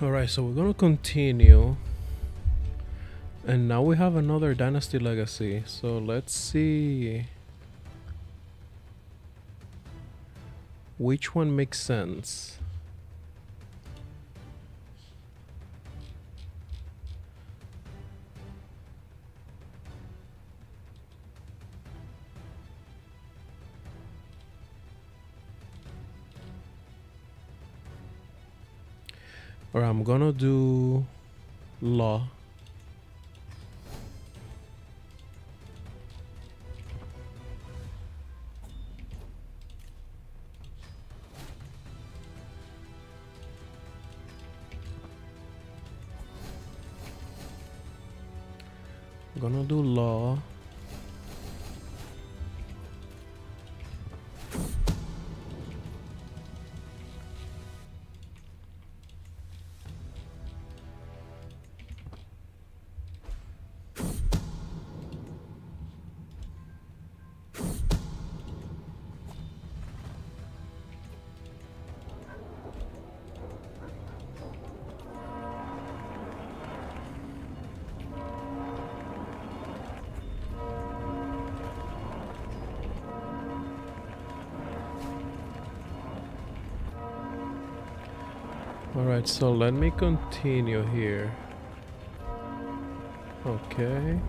Alright, so we're gonna continue. And now we have another Dynasty legacy. So let's see which one makes sense. Alright, I'm gonna do law. I'm gonna do law. Alright, so let me continue here. Okay.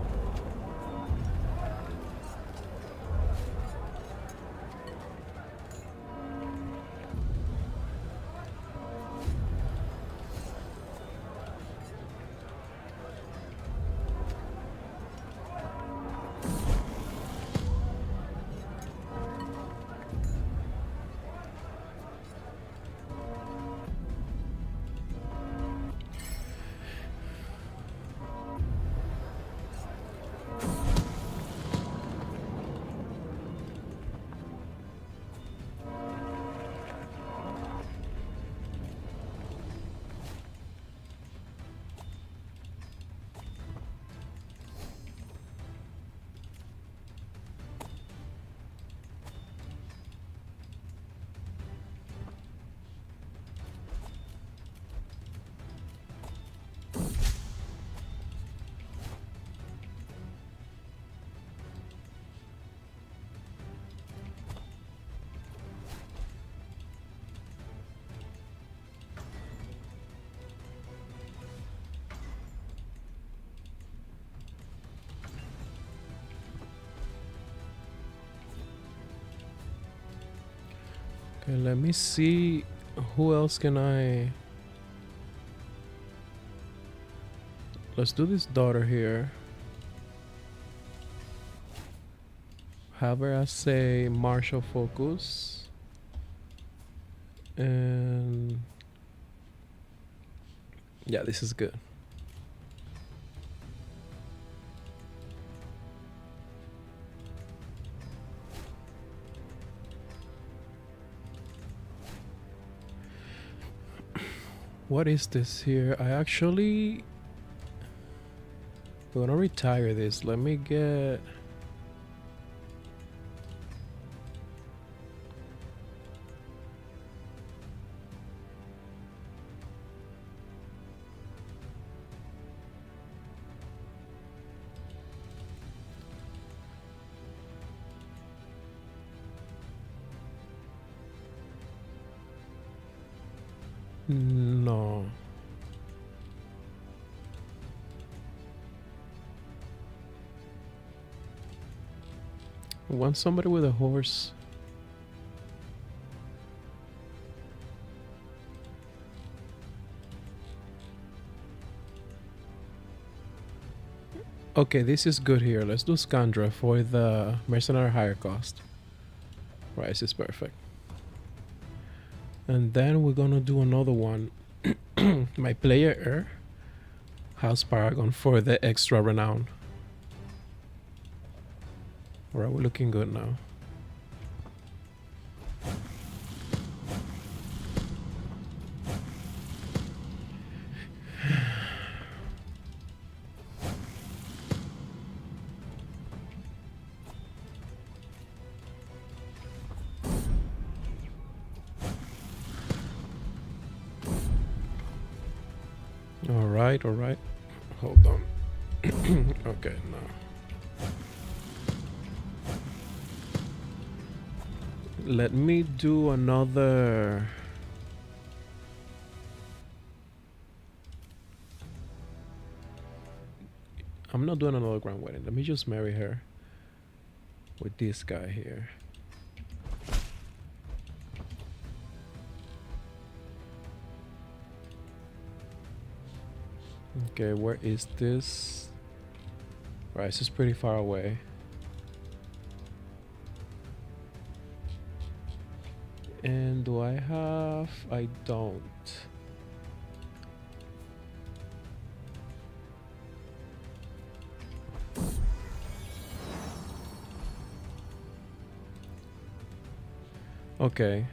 Okay, let me see who else can I... Let's do this daughter here. Have her as a martial focus. And yeah, this is good. What is this here? I actually... We're gonna retire this. Let me get... No. I want somebody with a horse. Okay, this is good here. Let's do Scandra for the mercenary higher cost. Right, this is perfect. And then we're gonna do another one. My player heir, House Paragon for the extra renown. Alright, we're looking good now. All right. Hold on. Okay, now. Let me do another. I'm not doing another grand wedding. Let me just marry her with this guy here. Okay, where is this? Right, this is pretty far away. And do I have? I don't. Okay.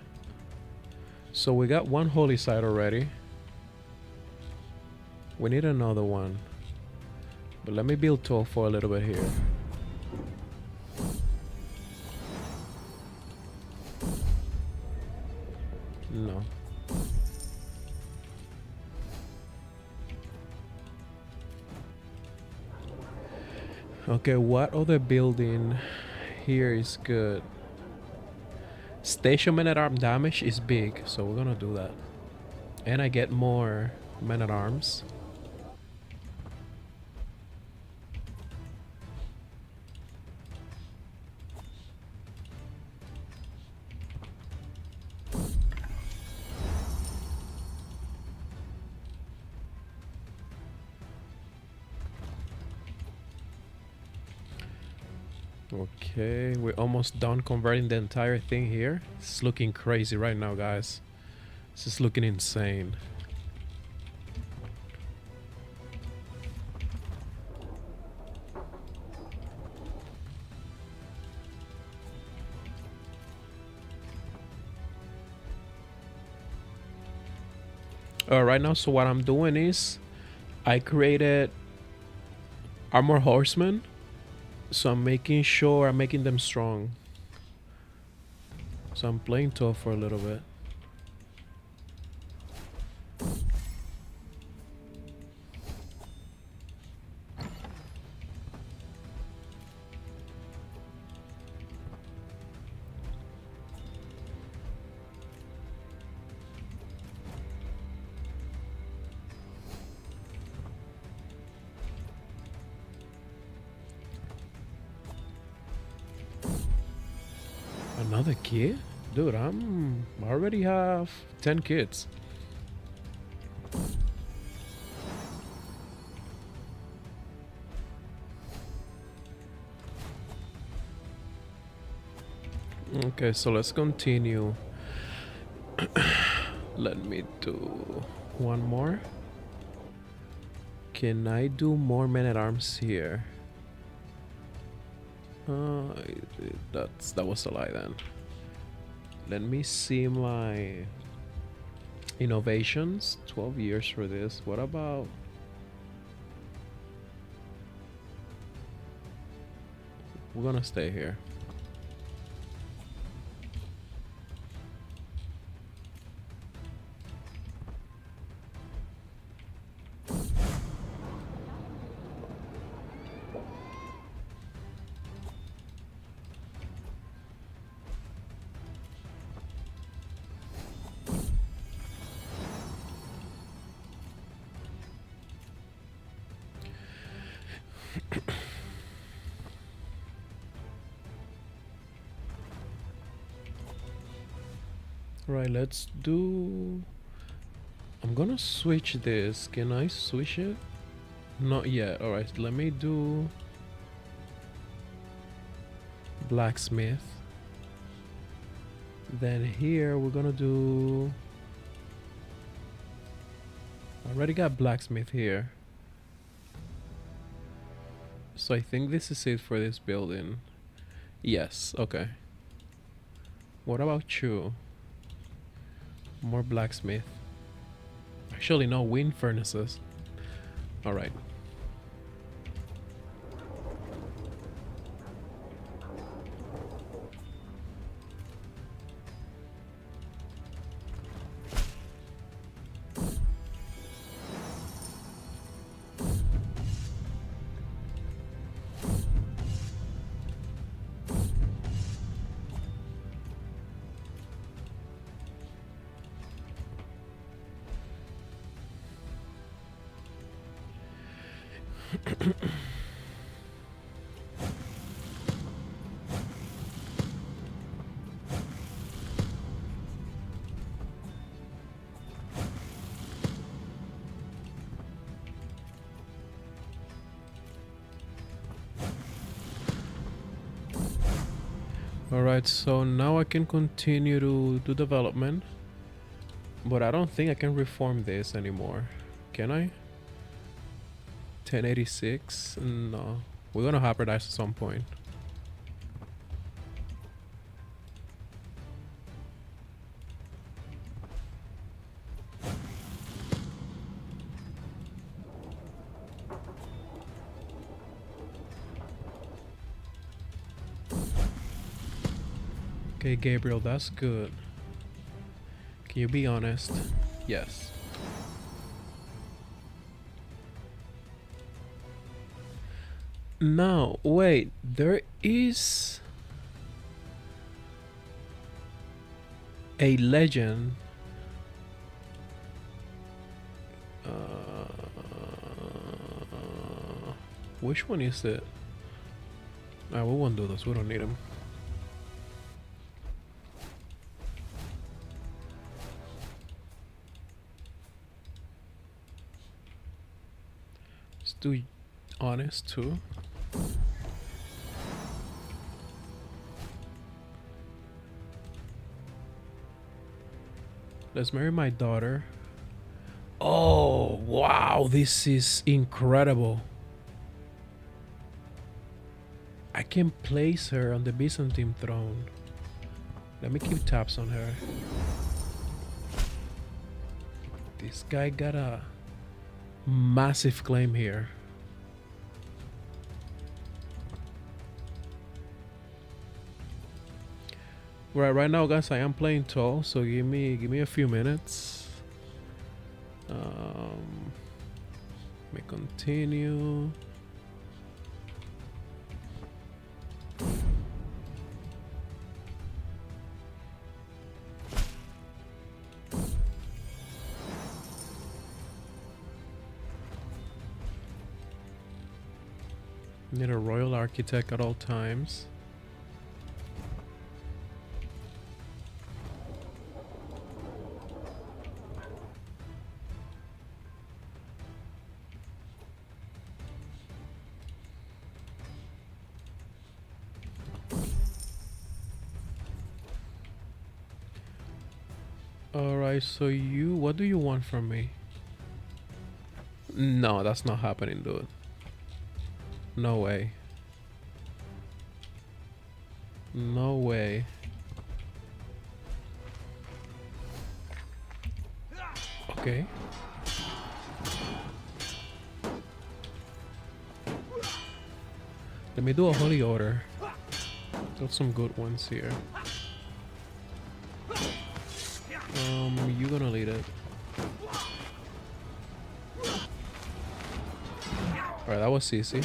So we got one holy site already. We need another one. But let me build 12 for a little bit here. No. Okay, what other building here is good? Station man-at-arm damage is big, so we're gonna do that. And I get more men-at-arms. Okay, we're almost done converting the entire thing here. It's looking crazy right now, guys. This is looking insane. Right now, so what I'm doing is I created armor horsemen. So I'm making sure I'm making them strong. So I'm playing tough for a little bit. Another kid? Dude, I already have 10 kids. Okay, so let's continue. Let me do one more. Can I do more men-at-arms here? That was a lie then. Let me see my innovations. 12 years for this. What about? We're gonna stay here. Right, let's do. I'm gonna switch this. Can I switch it? Not yet. All right, let me do blacksmith. Then here we're gonna do. I already got blacksmith here. So I think this is it for this building. Yes, okay. What about you? More blacksmith. Actually, no, wind furnaces. All right. Alright, so now I can continue to do development. But I don't think I can reform this anymore. Can I? 1086? No. We're gonna hybridize at some point. Okay, Gabriel, that's good. Can you be honest? Yes. Now, wait, there is a legend. Which one is it? We won't do this, we don't need him. Let's do honest too. Let's marry my daughter. Oh, wow, this is incredible. I can place her on the Byzantine throne. Let me keep tabs on her. This guy got a massive claim here. Right now, guys, I am playing tall, so give me a few minutes. Let me continue. Need a royal architect at all times. Alright, so what do you want from me? No, that's not happening, dude. No way. No way. Okay. Let me do a holy order. Got some good ones here. You gonna lead it. Alright, that was easy.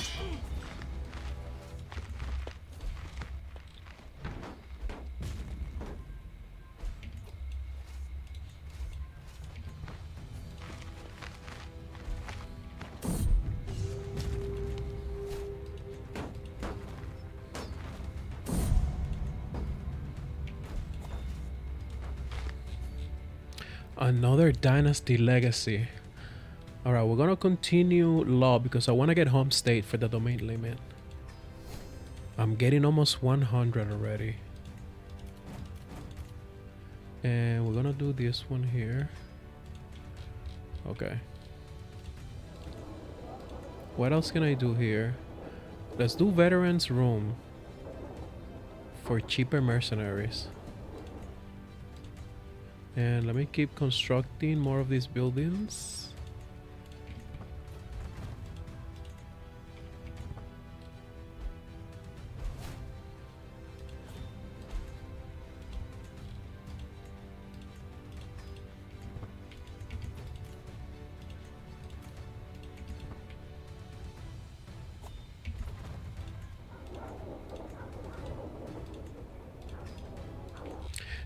Another Dynasty legacy. Alright, we're gonna continue law because I want to get home state for the domain limit. I'm getting almost 100 already. And we're gonna do this one here. Okay. What else can I do here? Let's do veterans room for cheaper mercenaries. And let me keep constructing more of these buildings.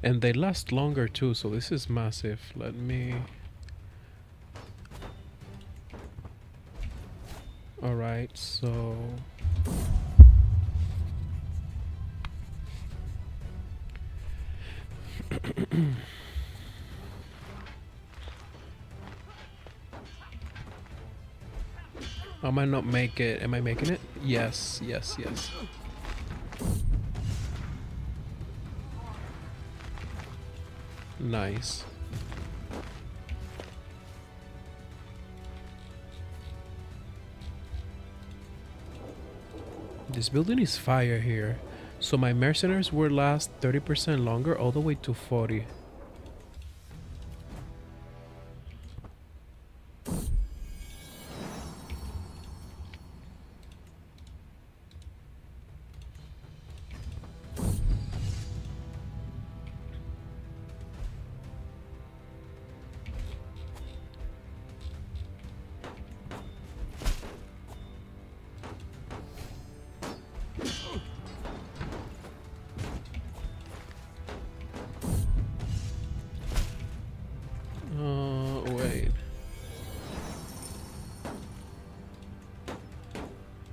And they last longer too, so this is massive. Let me... All right, so I might not make it. Am I making it? Yes, yes, yes. Nice. This building is fire here. So my mercenaries will last 30% longer, all the way to 40. Wait.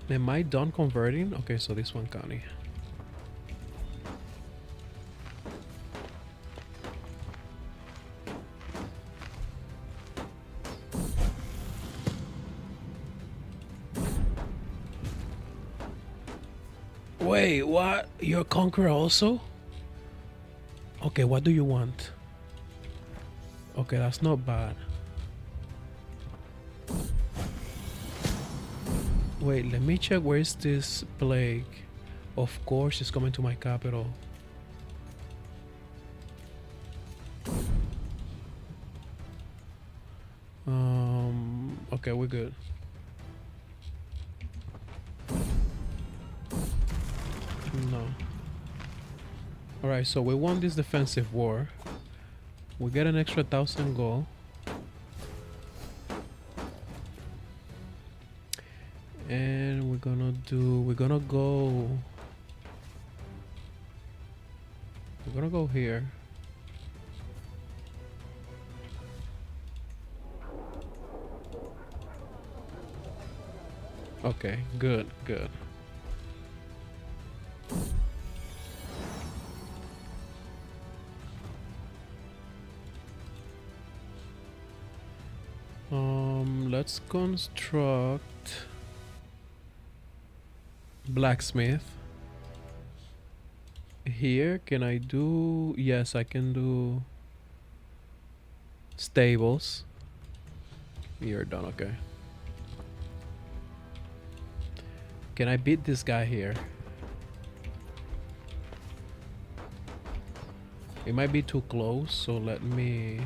Am I done converting? Okay, so this one, Connie. Wait, what? You're a conqueror also? Okay, what do you want? Okay, that's not bad. Wait, let me check where is this plague. Of course, it's coming to my capital. Okay, we're good. No. Alright, so we won this defensive war. We get an extra 1,000 gold. And we're gonna go here. Okay, good, good. Let's construct blacksmith. Here, can I do? Yes, I can do stables. You're done, okay. Can I beat this guy here? It might be too close, so let me...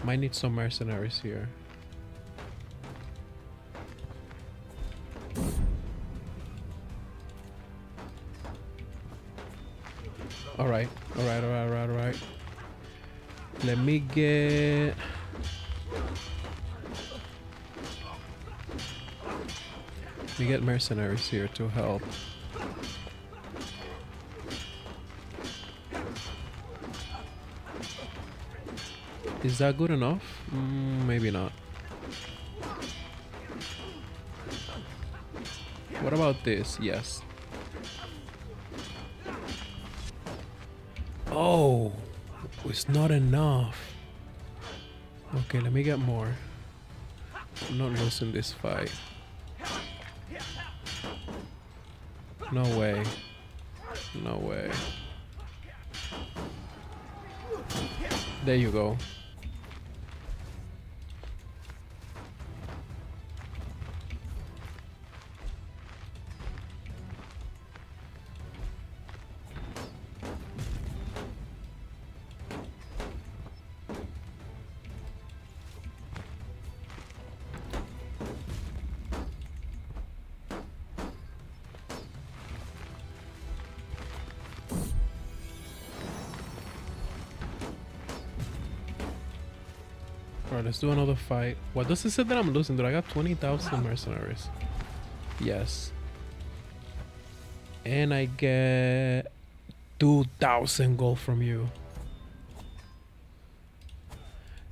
Might need some mercenaries here. Alright, alright. Let me get... We get mercenaries here to help. Is that good enough? Maybe not. What about this? Yes. Oh, it's not enough. Okay, let me get more. I'm not losing this fight. No way. No way. There you go. Alright, let's do another fight. What does it say that I'm losing? Dude, I got 20,000 mercenaries. Yes. And I get 2,000 gold from you.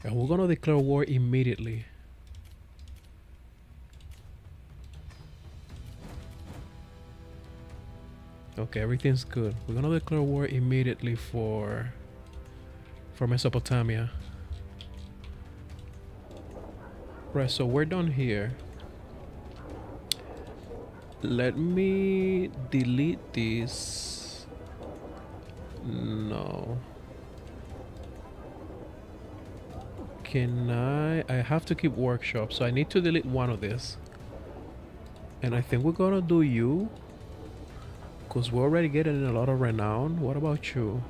And we're gonna declare war immediately. Okay, everything's good. We're gonna declare war immediately for Mesopotamia. Right, so we're done here. Let me delete this. No. Can I have to keep workshop, so I need to delete one of this. And I think we're gonna do you, because we're already getting a lot of renown. What about you?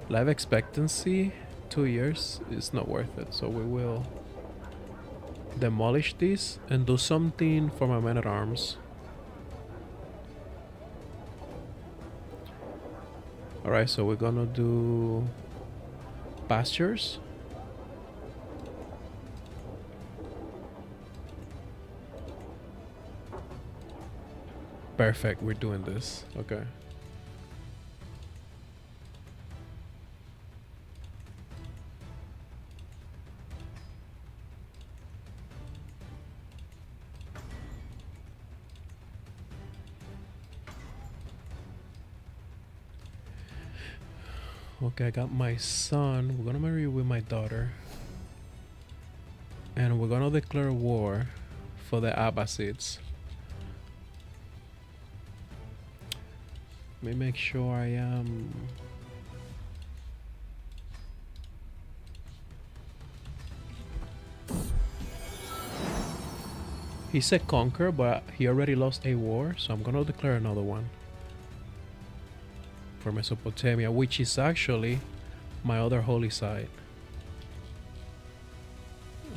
Life expectancy, 2 years is not worth it, so we will demolish this and do something for my men at arms. Alright, so we're gonna do pastures. Perfect, we're doing this. Okay. Okay, I got my son. We're gonna marry you with my daughter. And we're gonna declare war for the Abbasids. Let me make sure I am... He said conquer, but he already lost a war, so I'm gonna declare another one for Mesopotamia, which is actually my other holy site.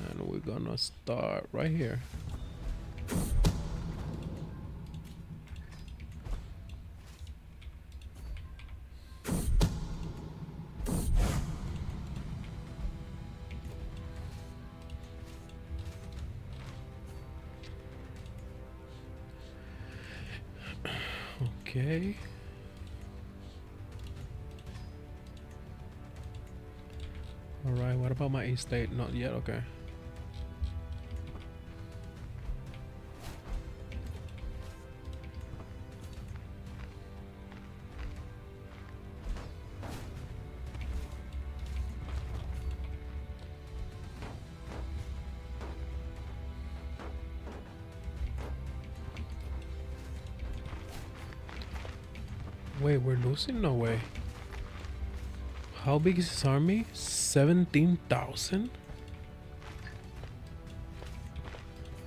And we're gonna start right here. Okay. Alright, what about my estate? Not yet, okay. Wait, we're losing? No way. How big is his army? 17,000?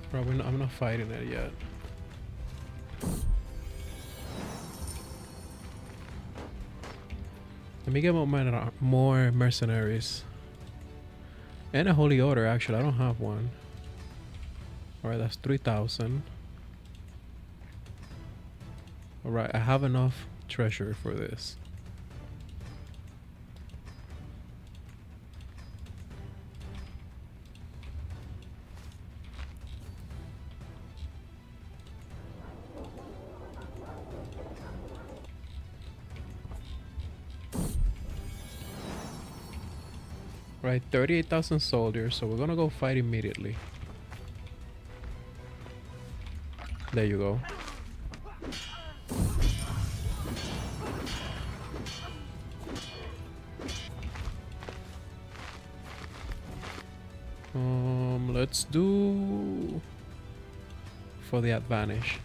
Bro, I'm not fighting it yet. Let me get more mercenaries. And a holy order, actually. I don't have one. Alright, that's 3,000. Alright, I have enough treasure for this. Right, 38,000 soldiers, so we're gonna go fight immediately. There you go. Let's do for the advantage.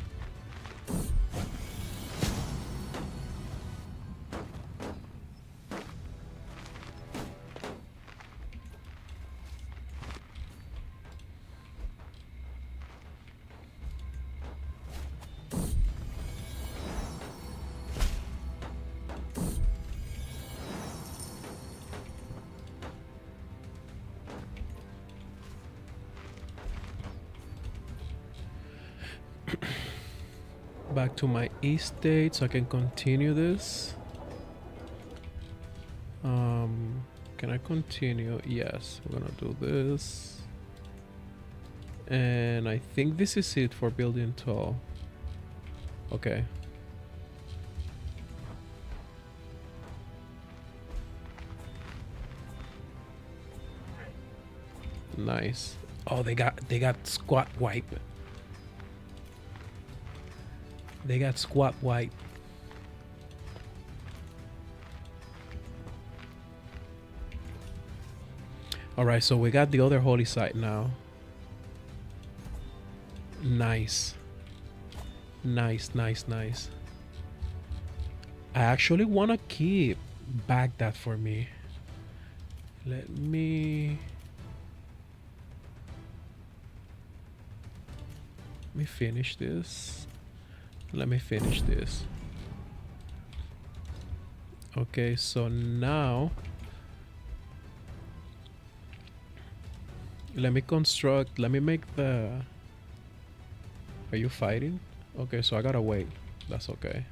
Back to my estate so I can continue this. Can I continue? Yes, we're gonna do this. And I think this is it for building tall. Okay. Nice. Oh, they got squat wipe. They got squat wipe. Alright, so we got the other holy site now. Nice. Nice, nice, nice. I actually want to keep back that for me. Let me finish this. Let me finish this. Okay, so now let me construct, let me make the... Are you fighting? Okay, so I gotta wait. That's okay.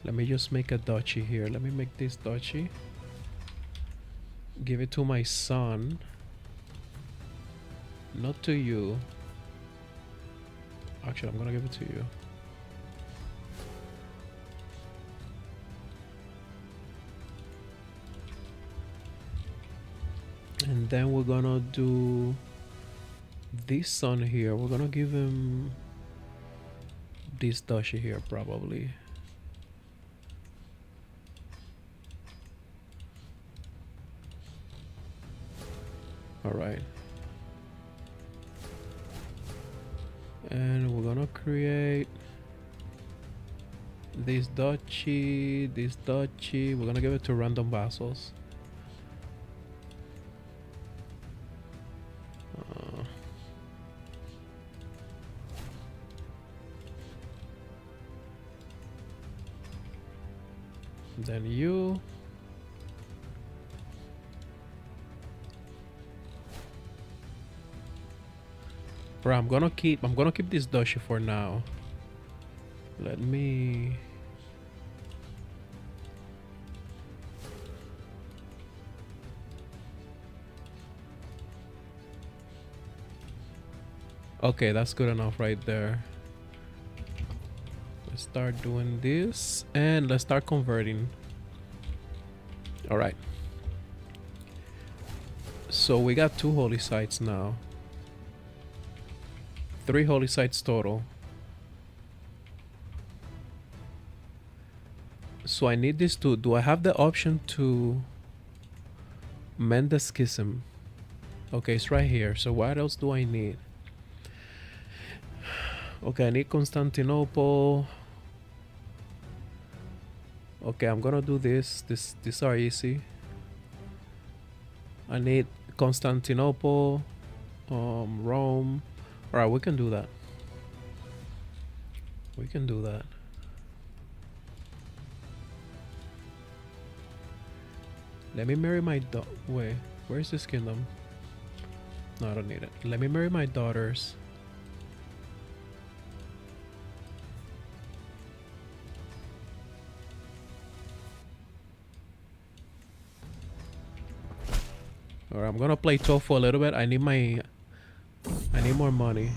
Let me just make a duchy here. Let me make this duchy. Give it to my son. Not to you. Actually, I'm gonna give it to you. And then we're gonna do this son here. We're gonna give him this duchy here, probably. All right. And we're gonna create this duchy, this duchy. We're gonna give it to random vassals. Then you. Bro, I'm gonna keep this duchy for now. Let me... Okay, that's good enough right there. Let's start doing this and let's start converting. All right. So we got 2 holy sites now. 3 holy sites total. So I need this to... Do I have the option to mend the schism? Okay, it's right here. So what else do I need? Okay, I need Constantinople. Okay, I'm gonna do this. These are easy. I need Constantinople, Rome. All right, we can do that. We can do that. Let me marry my wait, where's this kingdom? No, I don't need it. Let me marry my daughters. All right, I'm gonna play tofu a little bit. I need more money.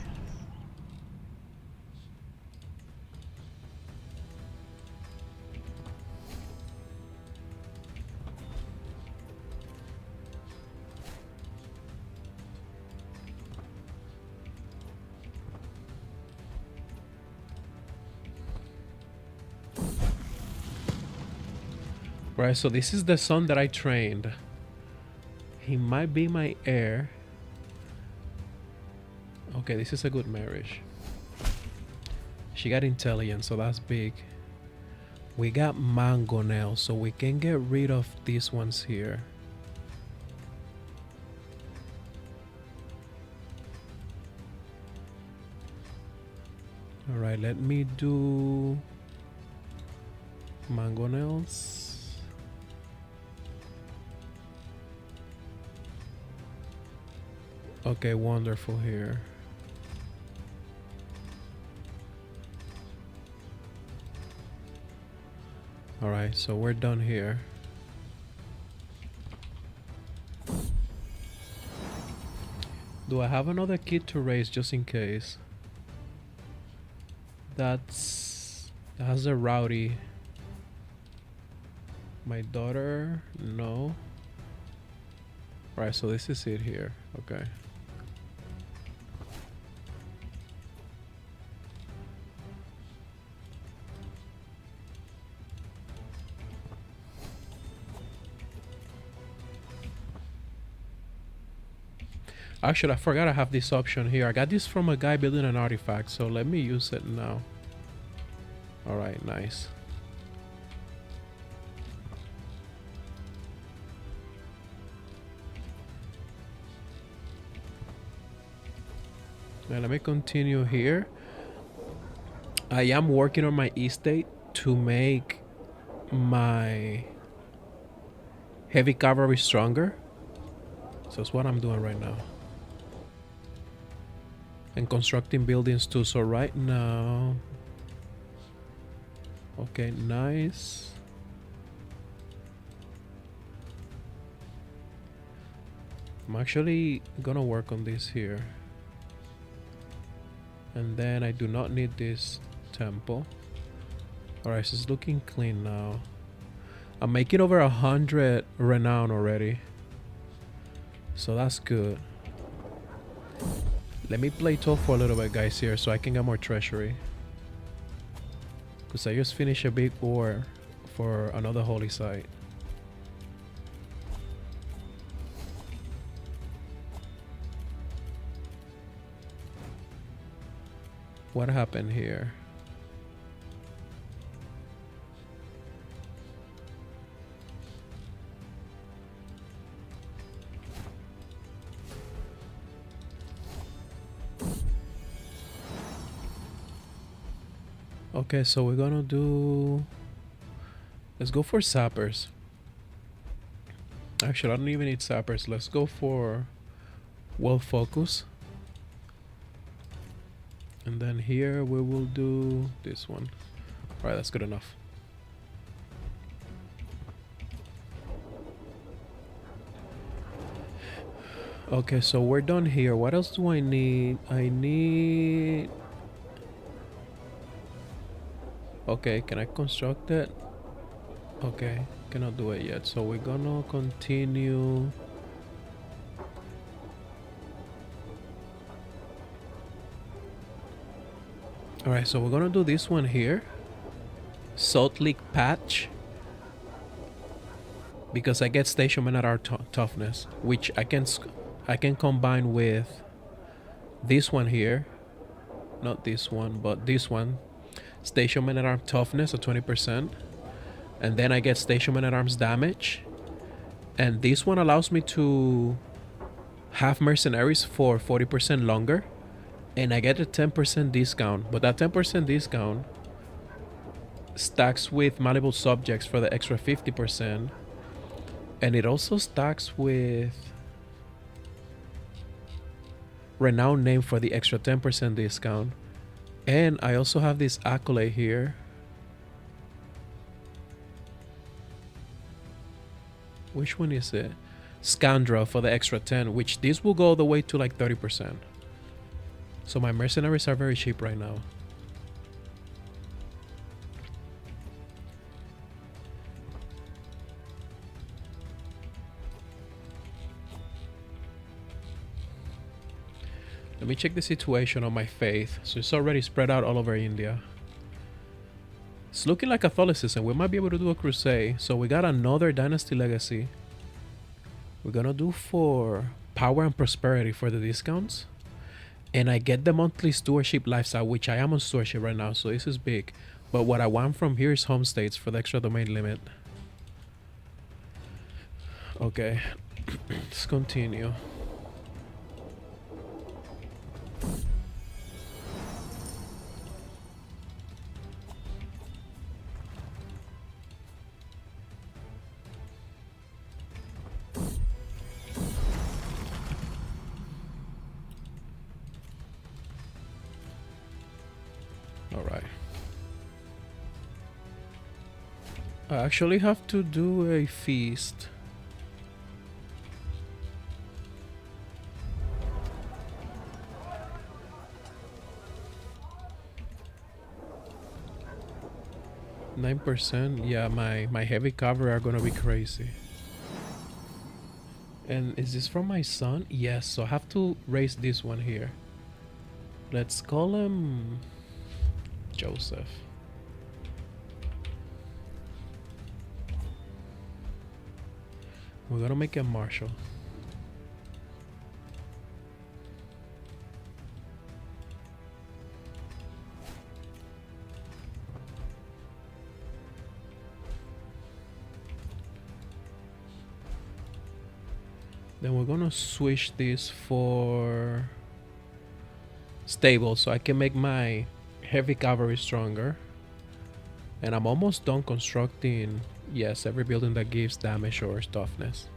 Right, so this is the son that I trained. He might be my heir. Okay, this is a good marriage. She got intelligence, so that's big. We got mango now, so we can get rid of these ones here. Alright, let me do mangonels. Okay, wonderful here. Alright, so we're done here. Do I have another kid to raise just in case? That has a rowdy. My daughter? No. Alright, so this is it here. Okay. Actually, I forgot I have this option here. I got this from a guy building an artifact, so let me use it now. Alright, nice. Now let me continue here. I am working on my estate to make my heavy cavalry stronger. So that's what I'm doing right now. And constructing buildings too. So right now... Okay, nice. I'm actually gonna work on this here. And then I do not need this temple. Alright, so it's looking clean now. I'm making over 100 renown already. So that's good. Let me play tough for a little bit, guys, here, so I can get more treasury. Because I just finished a big war for another holy site. What happened here? Okay, so we're gonna do... Let's go for sappers. Actually, I don't even need sappers. Let's go for world focus. And then here we will do this one. Alright, that's good enough. Okay, so we're done here. What else do I need? I need... Okay, can I construct it? Okay, cannot do it yet. So we're gonna continue. Alright, so we're gonna do this one here. Salt Leak Patch. Because I get station men at our toughness, which I can combine with this one here. Not this one, but this one. Station men at arms toughness at 20%. And then I get station men at arms damage. And this one allows me to have mercenaries for 40% longer. And I get a 10% discount. But that 10% discount stacks with malleable subjects for the extra 50%. And it also stacks with renowned name for the extra 10% discount. And I also have this accolade here. Which one is it? Scoundrel for the extra 10, which this will go all the way to like 30%. So my mercenaries are very cheap right now. Let me check the situation on my faith. So it's already spread out all over India. It's looking like Catholicism. We might be able to do a crusade. So we got another Dynasty legacy. We're gonna do for power and prosperity for the discounts. And I get the monthly stewardship lifestyle, which I am on stewardship right now. So this is big. But what I want from here is home states for the extra domain limit. Okay. Let's continue. Alright. I actually have to do a feast. %? Yeah, my heavy cavalry are gonna be crazy. And is this from my son? Yes, so I have to raise this one here. Let's call him Joseph. We're gonna make him Marshall. Then we're gonna switch this for stable so I can make my heavy cavalry stronger. And I'm almost done constructing, yes, every building that gives damage or toughness.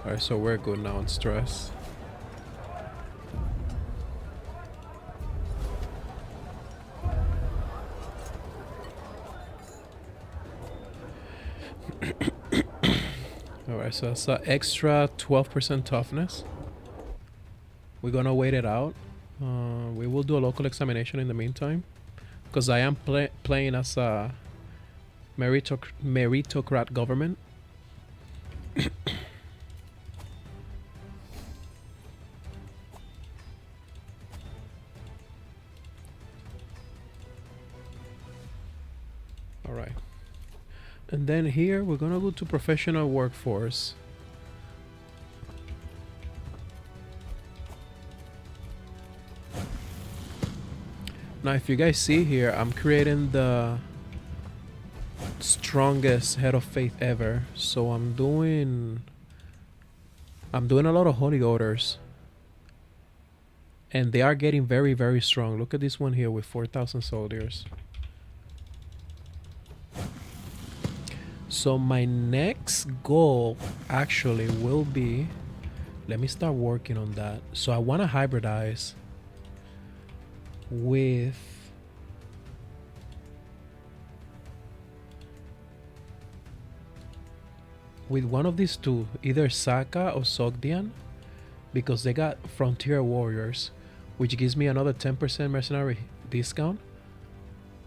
Alright, so we're good now on stress. Alright, so that's an extra 12% toughness. We're gonna wait it out. We will do a local examination in the meantime, because I am playing as a meritocrat government. Alright. And then here we're gonna go to professional workforce. Now if you guys see here, I'm creating the strongest head of faith ever. So I'm doing a lot of holy orders. And they are getting very, very strong. Look at this one here with 4,000 soldiers. So my next goal actually will be, let me start working on that. So I want to hybridize with one of these two, either Saka or Sogdian, because they got frontier warriors, which gives me another 10% mercenary discount.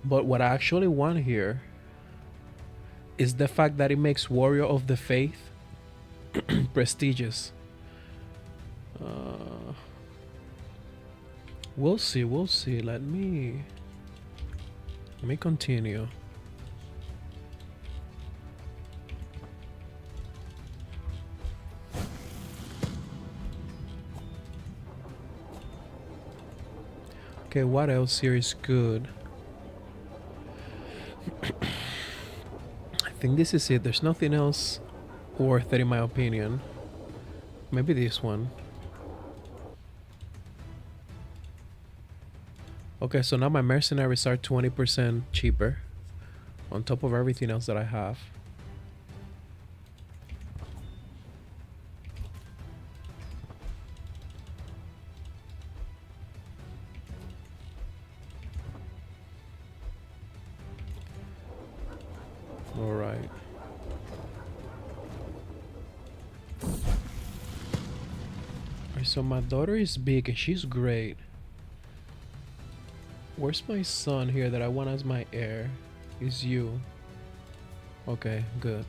But what I actually want here is the fact that it makes Warrior of the Faith prestigious. We'll see. Let me continue. Okay, what else here is good? I think this is it. There's nothing else worth it in my opinion. Maybe this one. Okay, so now my mercenaries are 20% cheaper on top of everything else that I have. All right. So my daughter is big and she's great. Where's my son here that I want as my heir? Is you. Okay, good.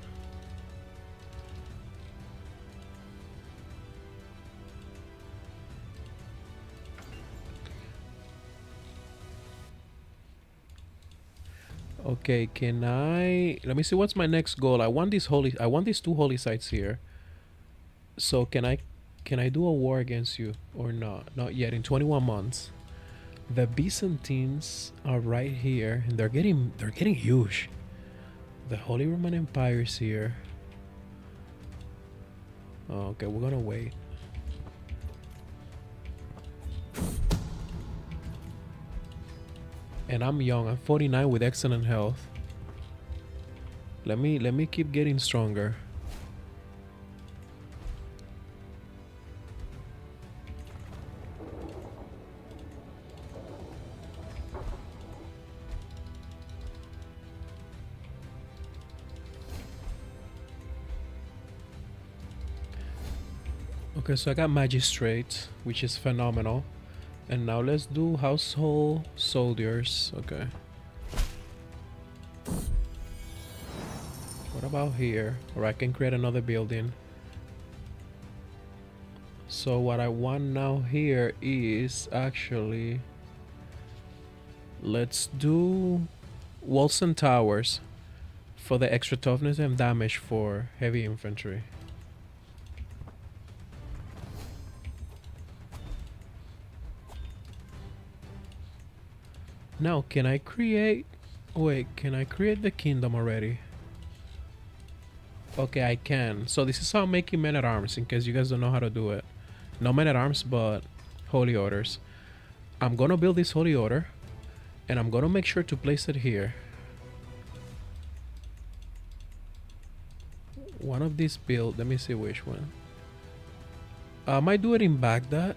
Okay, can I, let me see what's my next goal. I want these two holy sites here. So can I do a war against you or not? Not yet. In 21 months. The Byzantines are right here and they're getting huge. The Holy Roman Empire is here. Oh, okay, we're gonna wait. And I'm young. I'm 49 with excellent health. Let me keep getting stronger. Okay, so I got magistrate, which is phenomenal. And now let's do household soldiers. Okay. What about here? Or I can create another building. So what I want now here is actually, let's do walls and towers for the extra toughness and damage for heavy infantry. Now, can I create... Wait, can I create the kingdom already? Okay, I can. So this is how I'm making men at arms, in case you guys don't know how to do it. No men at arms, but holy orders. I'm gonna build this holy order, and I'm gonna make sure to place it here. One of these build, let me see which one. I might do it in Baghdad.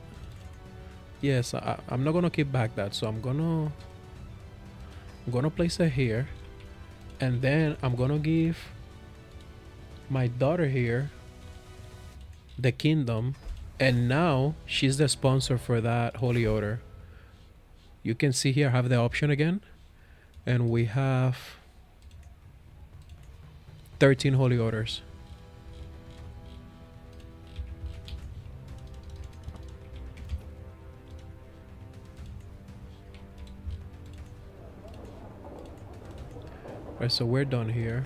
Yes, I'm not gonna keep Baghdad, so I'm gonna place it here, and then I'm gonna give my daughter here the kingdom, and now she's the sponsor for that holy order. You can see here I have the option again, and we have 13 holy orders. Right, so we're done here.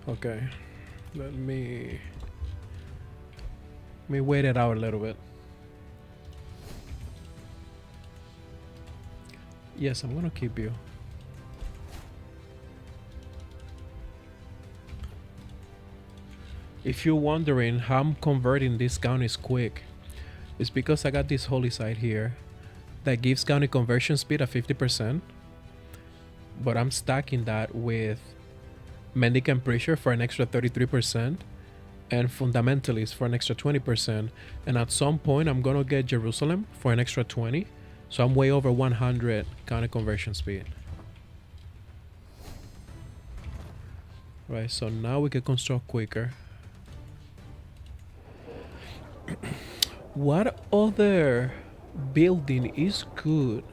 Okay, let me wait it out a little bit. Yes, I'm gonna keep you. If you're wondering how I'm converting this counties quick, it's because I got this holy site here that gives county conversion speed at 50%, but I'm stacking that with mendicant preacher for an extra 33% and fundamentalist for an extra 20%, and at some point I'm gonna get Jerusalem for an extra 20, so I'm way over 100 county conversion speed. Right, so now we can construct quicker. What other building is good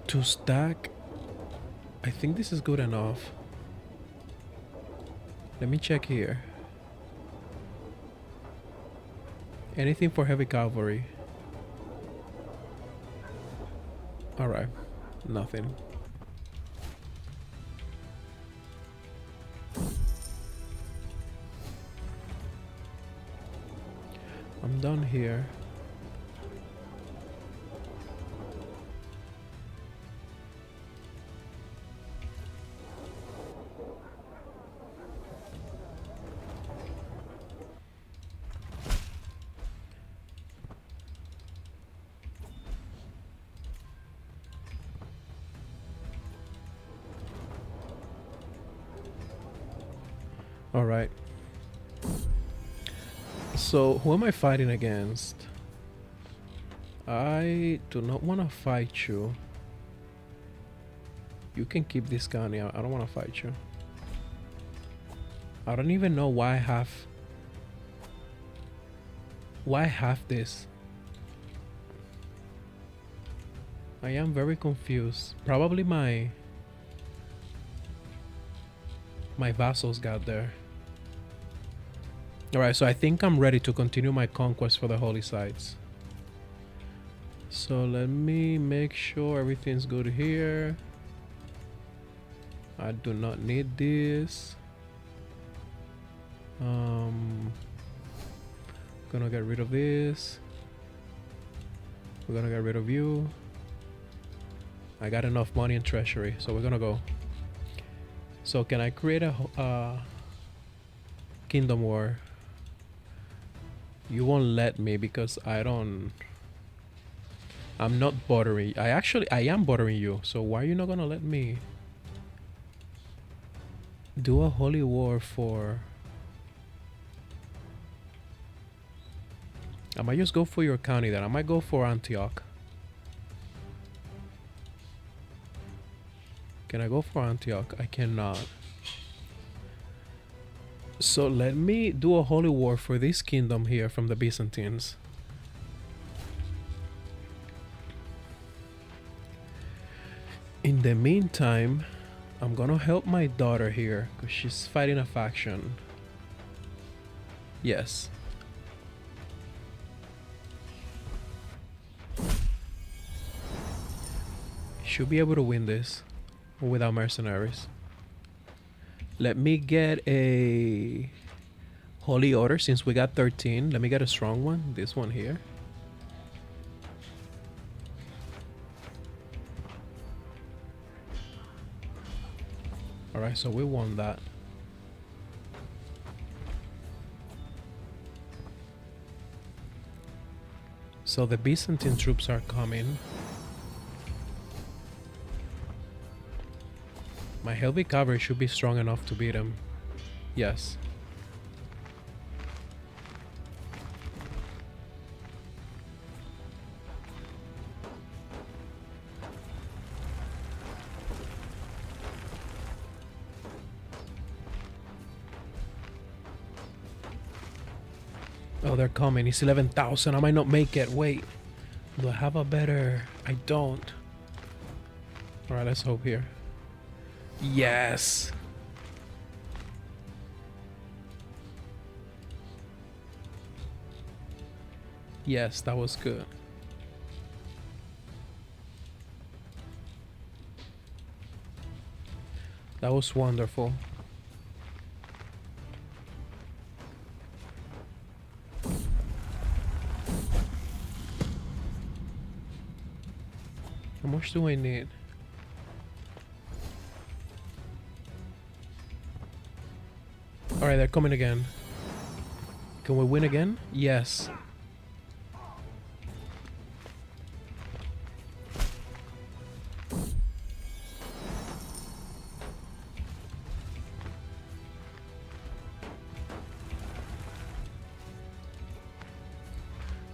to stack? I think this is good enough. Let me check here. Anything for heavy cavalry? Alright, nothing. I'm done here. All right. So who am I fighting against? I do not want to fight you. You can keep this county. I don't want to fight you. I don't even know why I have this. I am very confused. Probably my vassals got there. Alright, so I think I'm ready to continue my conquest for the holy sites. So let me make sure everything's good here. I do not need this. Gonna get rid of this. We're gonna get rid of you. I got enough money in treasury, so we're gonna go. So can I create a kingdom war? You won't let me because I'm not bordering. I am bordering you. So why are you not gonna let me do a holy war for I might just go for your county then. I might go for Antioch. Can I go for Antioch? I cannot. So let me do a holy war for this kingdom here from the Byzantines. In the meantime, I'm gonna help my daughter here because she's fighting a faction. Yes. Should be able to win this without mercenaries. Let me get a holy order since we got 13. Let me get a strong one. This one here. Alright, so we won that. So the Byzantine troops are coming. My heavy cavalry should be strong enough to beat him. Yes. Oh, they're coming. It's 11,000. I might not make it. Wait. Do I have a better... I don't. Alright, let's hope here. Yes. Yes, that was good. That was wonderful. How much do I need? Alright, they're coming again. Can we win again? Yes.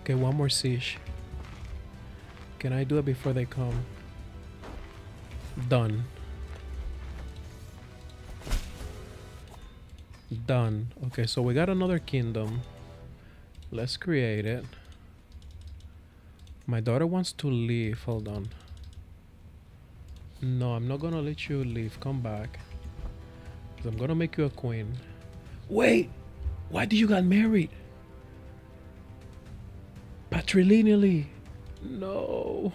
Okay, one more siege. Can I do it before they come? Done. Done. Okay, so we got another kingdom. Let's create it. My daughter wants to leave. Hold on. No, I'm not gonna let you leave. Come back. 'Cause I'm gonna make you a queen. Wait! Why did you get married? Patrilineally. No.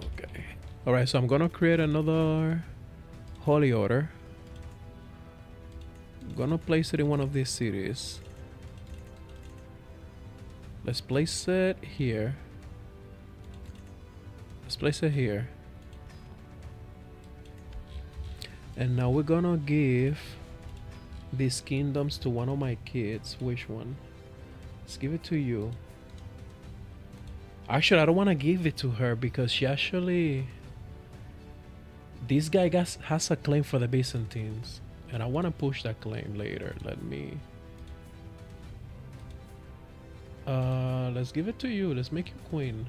Okay. Alright, so I'm gonna create another holy order. I'm gonna place it in one of these cities. Let's place it here. Let's place it here. And now we're gonna give these kingdoms to one of my kids. Which one? Let's give it to you. Actually, I don't want to give it to her because she actually... This guy has a claim for the Byzantines. And I want to push that claim later. Let me... let's give it to you. Let's make you queen.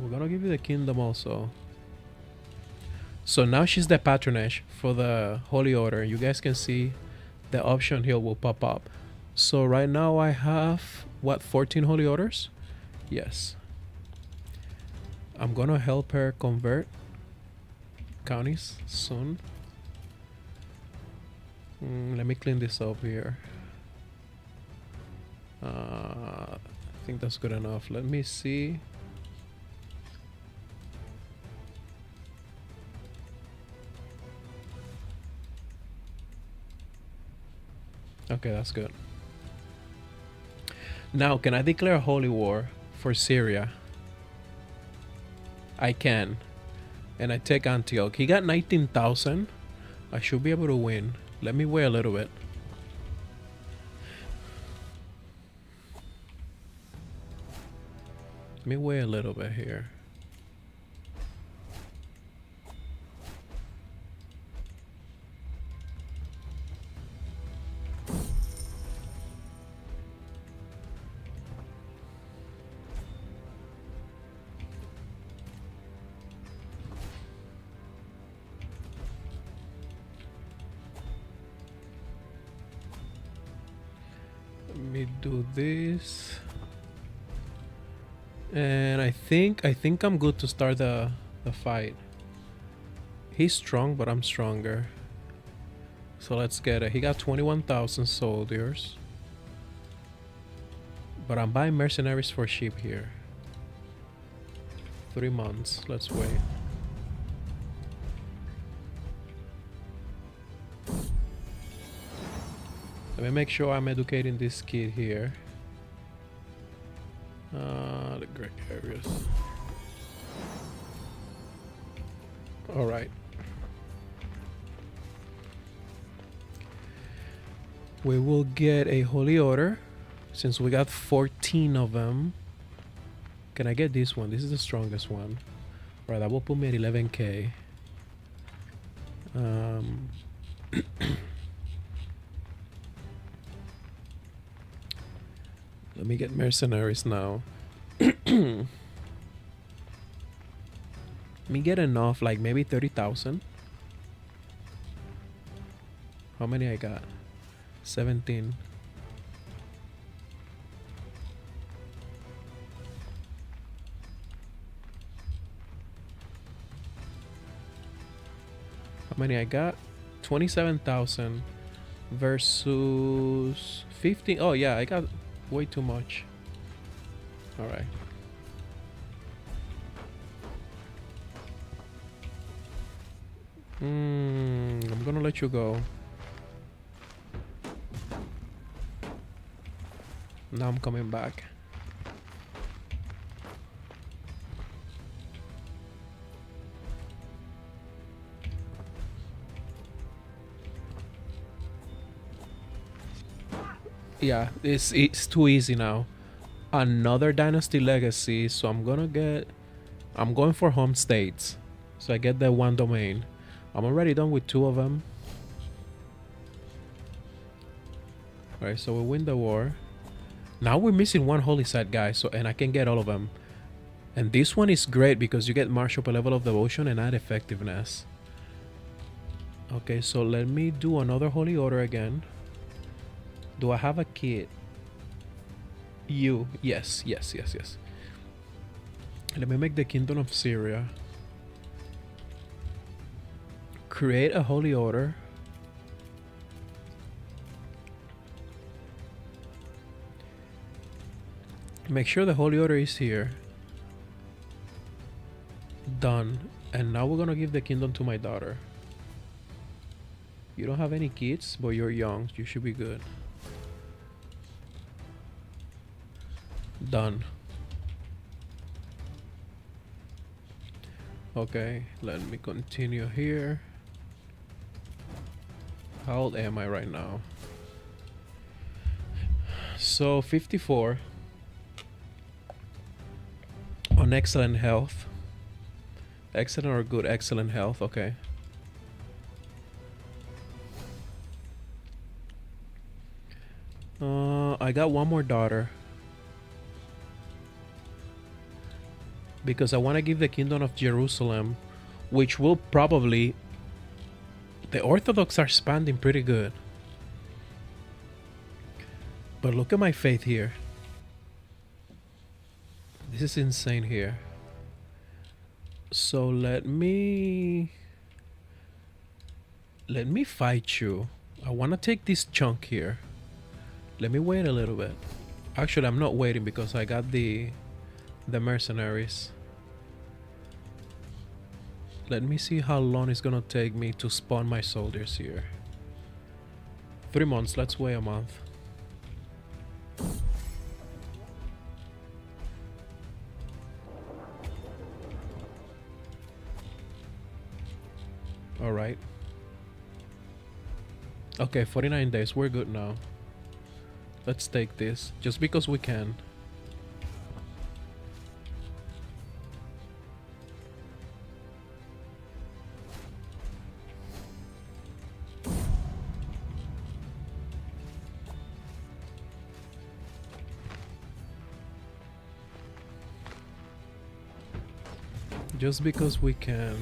We're gonna give you the kingdom also. So now she's the patronage for the Holy Order. You guys can see the option here will pop up. So right now I have, what, 14 Holy Orders? Yes. I'm gonna help her convert counties soon. Let me clean this up here. I think that's good enough. Let me see. Okay, that's good. Now, can I declare a holy war for Syria? I can. And I take Antioch. He got 19,000. I should be able to win. Let me wait a little bit. Let me wait a little bit here. me do this. And I think I'm good to start the fight. He's strong, but I'm stronger. So let's get it. He got 21,000 soldiers. But I'm buying mercenaries for sheep here. 3 months. Let's wait. Let me make sure I'm educating this kid here. The great areas. Alright. We will get a holy order since we got 14 of them. Can I get this one? This is the strongest one. Alright, that will put me at 11k. Let me get mercenaries now. Let me get enough, like maybe 30,000. How many I got? 17. How many I got? 27,000 versus 15. Oh yeah, I got way too much. All right. I'm gonna let you go. Now I'm coming back. Yeah, it's too easy now. Another Dynasty legacy, so I'm going for home states. So I get the one domain. I'm already done with 2 of them. Alright, so we win the war. Now we're missing 1 holy site, guys, so and I can get all of them. And this one is great because you get march up a level of devotion and add effectiveness. Okay, so let me do another holy order again. Do I have a kid? You. Yes. Let me make the Kingdom of Syria. Create a holy order. Make sure the holy order is here. Done. And now we're gonna give the kingdom to my daughter. You don't have any kids, but you're young. You should be good. Done. Okay, let me continue here. How old am I right now? So 54. On excellent health. Excellent or good? Excellent health, okay. I got one more daughter. Because I want to give the kingdom of Jerusalem, which will probably... The Orthodox are expanding pretty good. But look at my faith here. This is insane here. So let me fight you. I want to take this chunk here. Let me wait a little bit. Actually, I'm not waiting because I got the mercenaries. Let me see how long it's gonna take me to spawn my soldiers here. 3 months. Let's wait a month. Alright. Okay, 49 days. We're good now. Let's take this. Just because we can. Just because we can.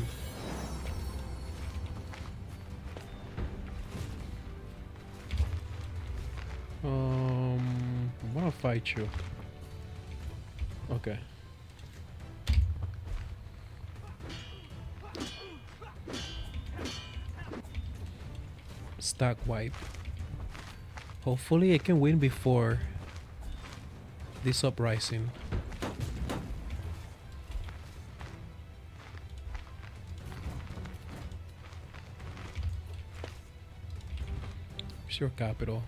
gonna fight you. Okay. Stack wipe. Hopefully I can win before this uprising. Where's your capital?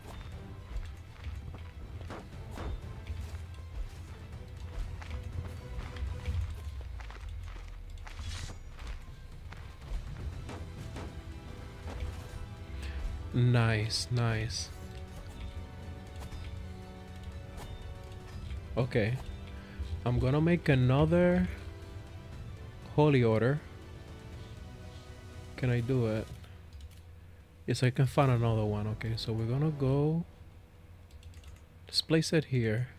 Nice, nice. Okay. I'm gonna make another holy order. Can I do it? Yes, I can find another one. Okay, so we're gonna go. Let's place it here.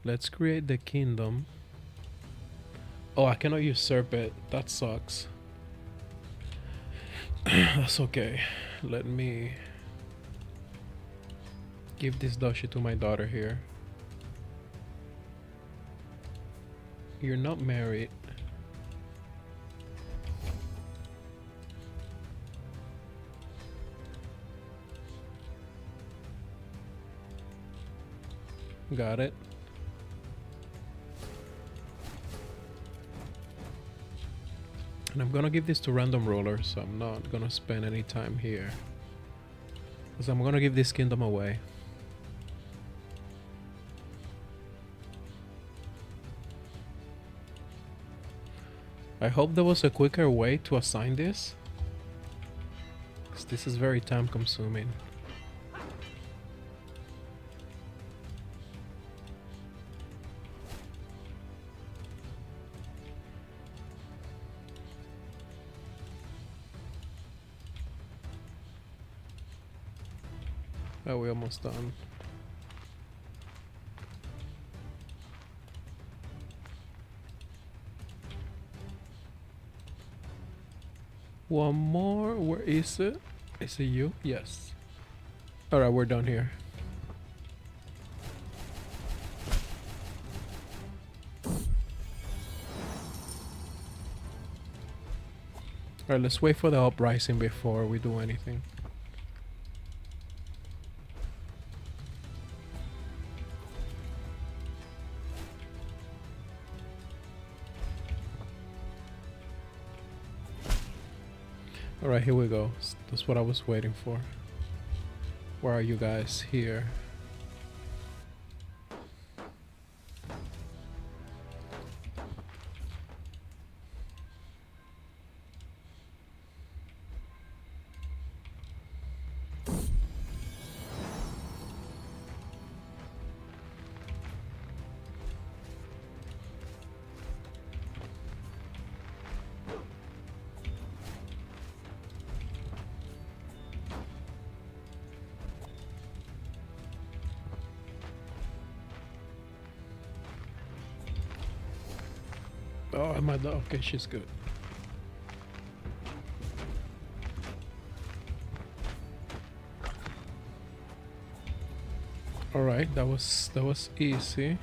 Let's create the kingdom. Oh, I cannot usurp it. That sucks. That's okay. Let me give this duchy to my daughter here. You're not married. Got it. And I'm gonna give this to random rollers, so I'm not gonna spend any time here. Because I'm gonna give this kingdom away. I hope there was a quicker way to assign this, because this is very time consuming. Oh, we're almost done. One more. Where is it? Is it you? Yes. Alright, we're done here. Alright, let's wait for the uprising before we do anything. Alright, here we go. That's what I was waiting for. Where are you guys? Here. Oh, am I done? Okay, she's good. All right, that was easy.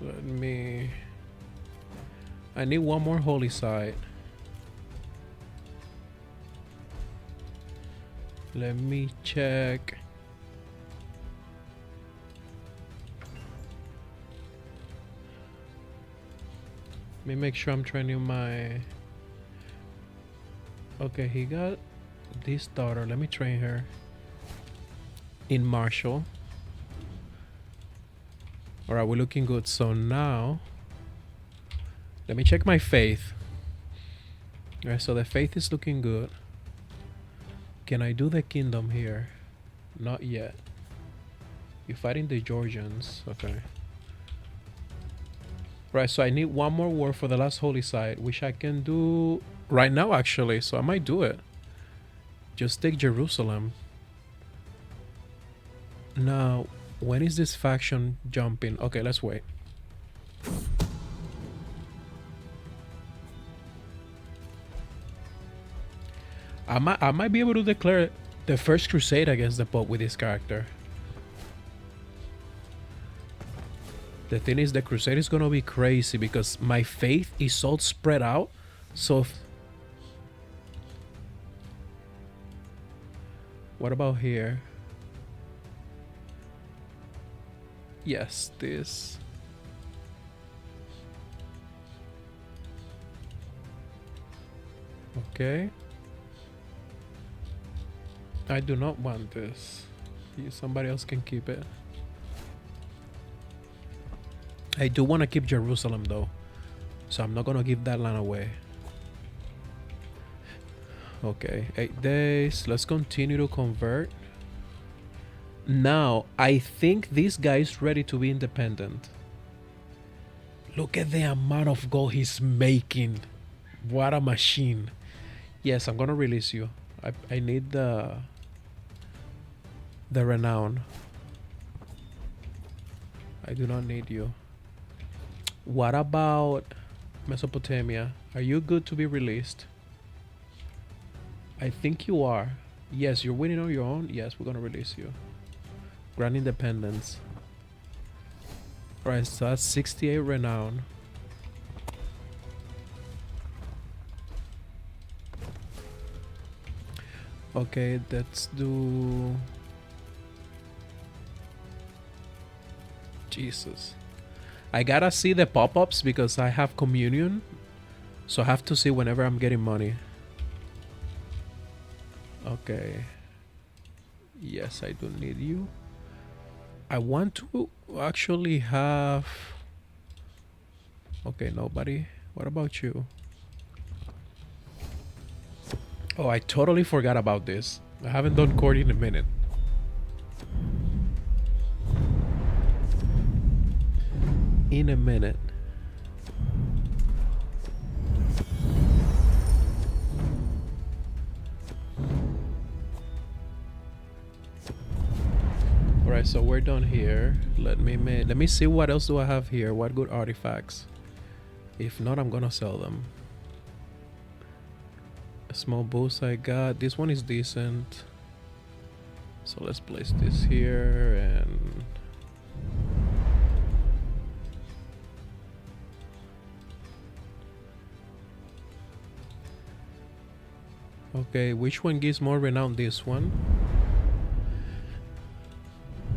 Let me. I need one more holy site. Let me check. Let me make sure I'm training my... Okay, he got this daughter. Let me train her in martial. Alright, we're looking good. So now, let me check my faith. Alright, so the faith is looking good. Can I do the kingdom here? Not yet. You're fighting the Georgians. Okay. Right, so I need one more war for the last holy site, which I can do right now actually, so I might do it. Just take Jerusalem. Now, when is this faction jumping? Okay, let's wait. I might be able to declare the first crusade against the Pope with this character. The thing is, the crusade is gonna be crazy because my faith is so spread out. So what about here? Yes, this. Okay. I do not want this. Somebody else can keep it. I do want to keep Jerusalem though, so I'm not gonna give that land away. Okay, 8 days. Let's continue to convert. Now, I think this guy is ready to be independent. Look at the amount of gold he's making. What a machine. Yes, I'm gonna release you. I need the renown. I do not need you. What about Mesopotamia? Are you good to be released? I think you are. Yes, you're winning on your own. Yes, we're gonna release you. Grand independence. Alright, so that's 68 renown. Okay, let's do... Jesus. I gotta see the pop-ups because I have communion. So I have to see whenever I'm getting money. Okay. Yes, I do need you. I want to actually have... Okay, nobody. What about you? Oh, I totally forgot about this. I haven't done court in a minute. In a minute. Alright, so we're done here. Let me see what else do I have here. What good artifacts? If not, I'm gonna sell them. A small boost I got. This one is decent. So let's place this here and... Okay, which one gives more renown? This one.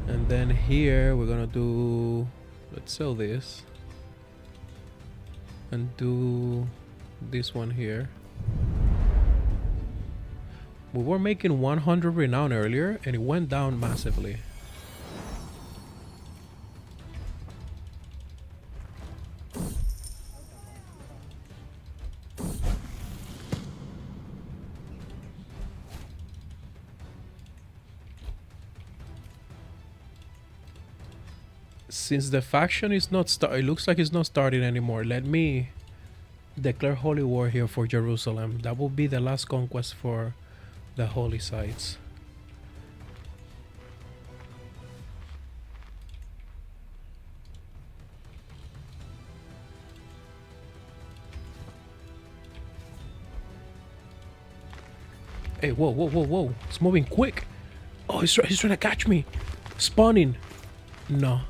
And then here we're gonna do... Let's sell this. And do this one here. We were making 100 renown earlier and it went down massively. Since the faction is not it looks like it's not starting anymore. Let me declare holy war here for Jerusalem. That will be the last conquest for the holy sites. Hey, whoa, whoa, whoa, whoa. It's moving quick. Oh, he's trying to catch me. Spawning. No.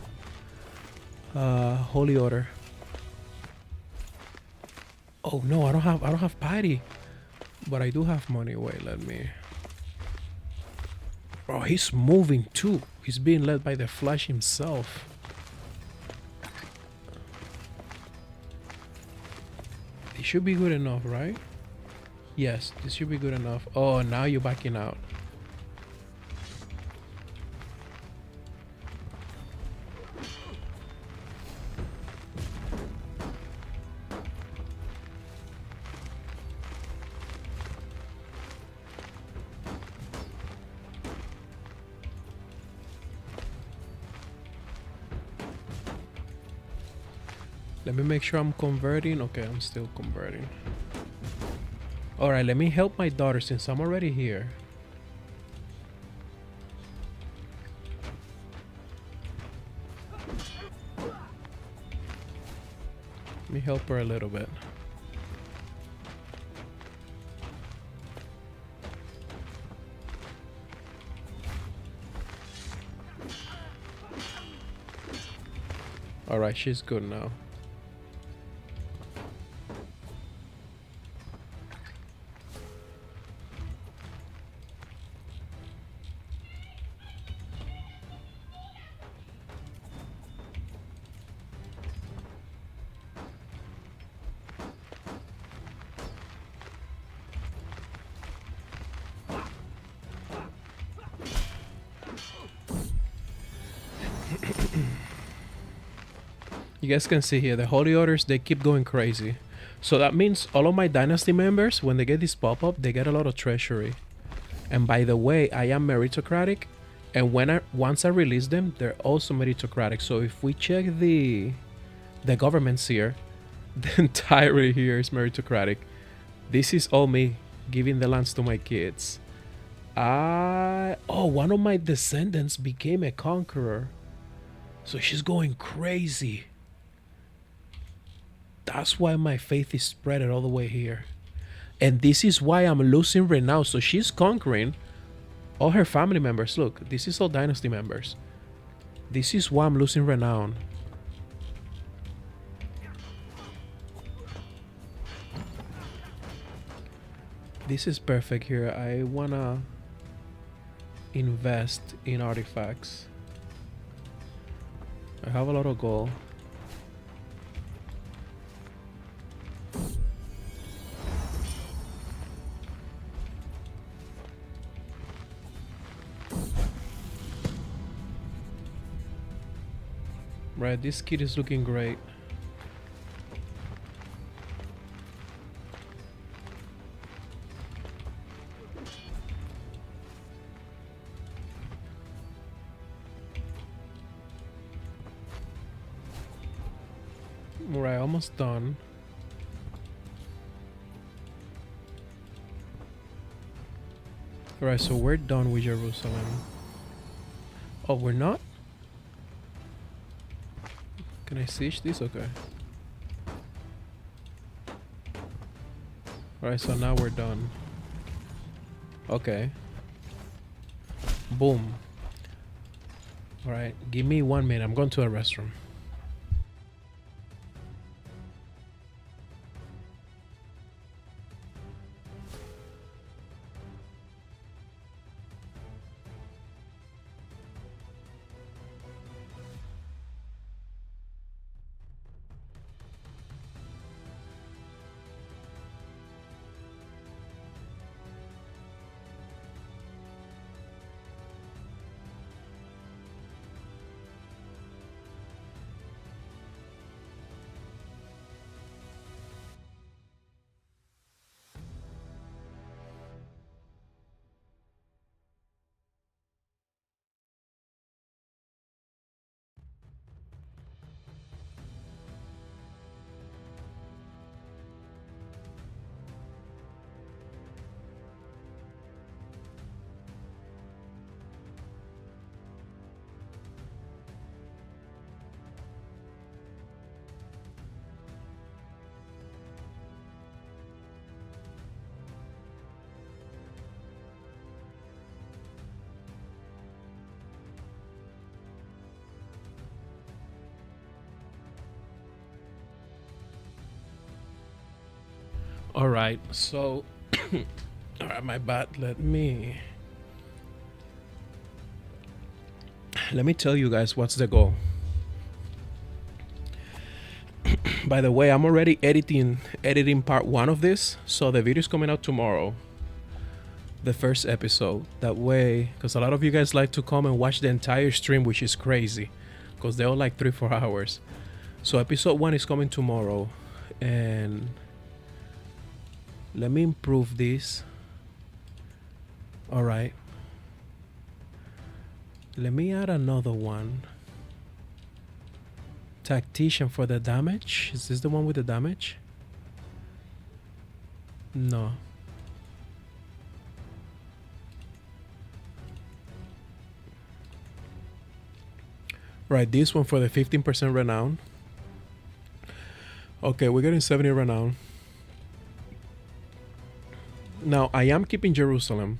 Holy order. Oh no, I don't have piety. But I do have money. Wait, let me... Oh, he's moving too. He's being led by the Flash himself. It should be good enough, right? Yes, this should be good enough. Oh, now you're backing out. Let me make sure I'm converting. Okay, I'm still converting. Alright, let me help my daughter since I'm already here. Let me help her a little bit. Alright, she's good now. You guys can see here, the Holy Orders, they keep going crazy. So that means all of my Dynasty members, when they get this pop-up, they get a lot of treasury. And by the way, I am meritocratic. And once I release them, they're also meritocratic. So if we check the governments here, the entirety here is meritocratic. This is all me giving the lands to my kids. Oh, one of my descendants became a conqueror. So she's going crazy. That's why my faith is spread all the way here. And this is why I'm losing renown. So she's conquering all her family members. Look, this is all Dynasty members. This is why I'm losing renown. This is perfect here. I wanna invest in artifacts. I have a lot of gold. Right, this kid is looking great. Right, almost done. Alright, so we're done with Jerusalem. Oh, we're not? Can I siege this? Okay. Alright, so now we're done. Okay. Boom. Alright, give me 1 minute. I'm going to a restroom. Alright, so alright, my bad. Let me tell you guys what's the goal. By the way, I'm already editing part 1 of this, so the video is coming out tomorrow, the first episode. That way, because a lot of you guys like to come and watch the entire stream, which is crazy because they're all like 3-4 hours. So episode 1 is coming tomorrow. And let me improve this. All right. Let me add another one. Tactician for the damage. Is this the one with the damage? No. Right, this one for the 15% renown. Okay, we're getting 70 renown. Now, I am keeping Jerusalem.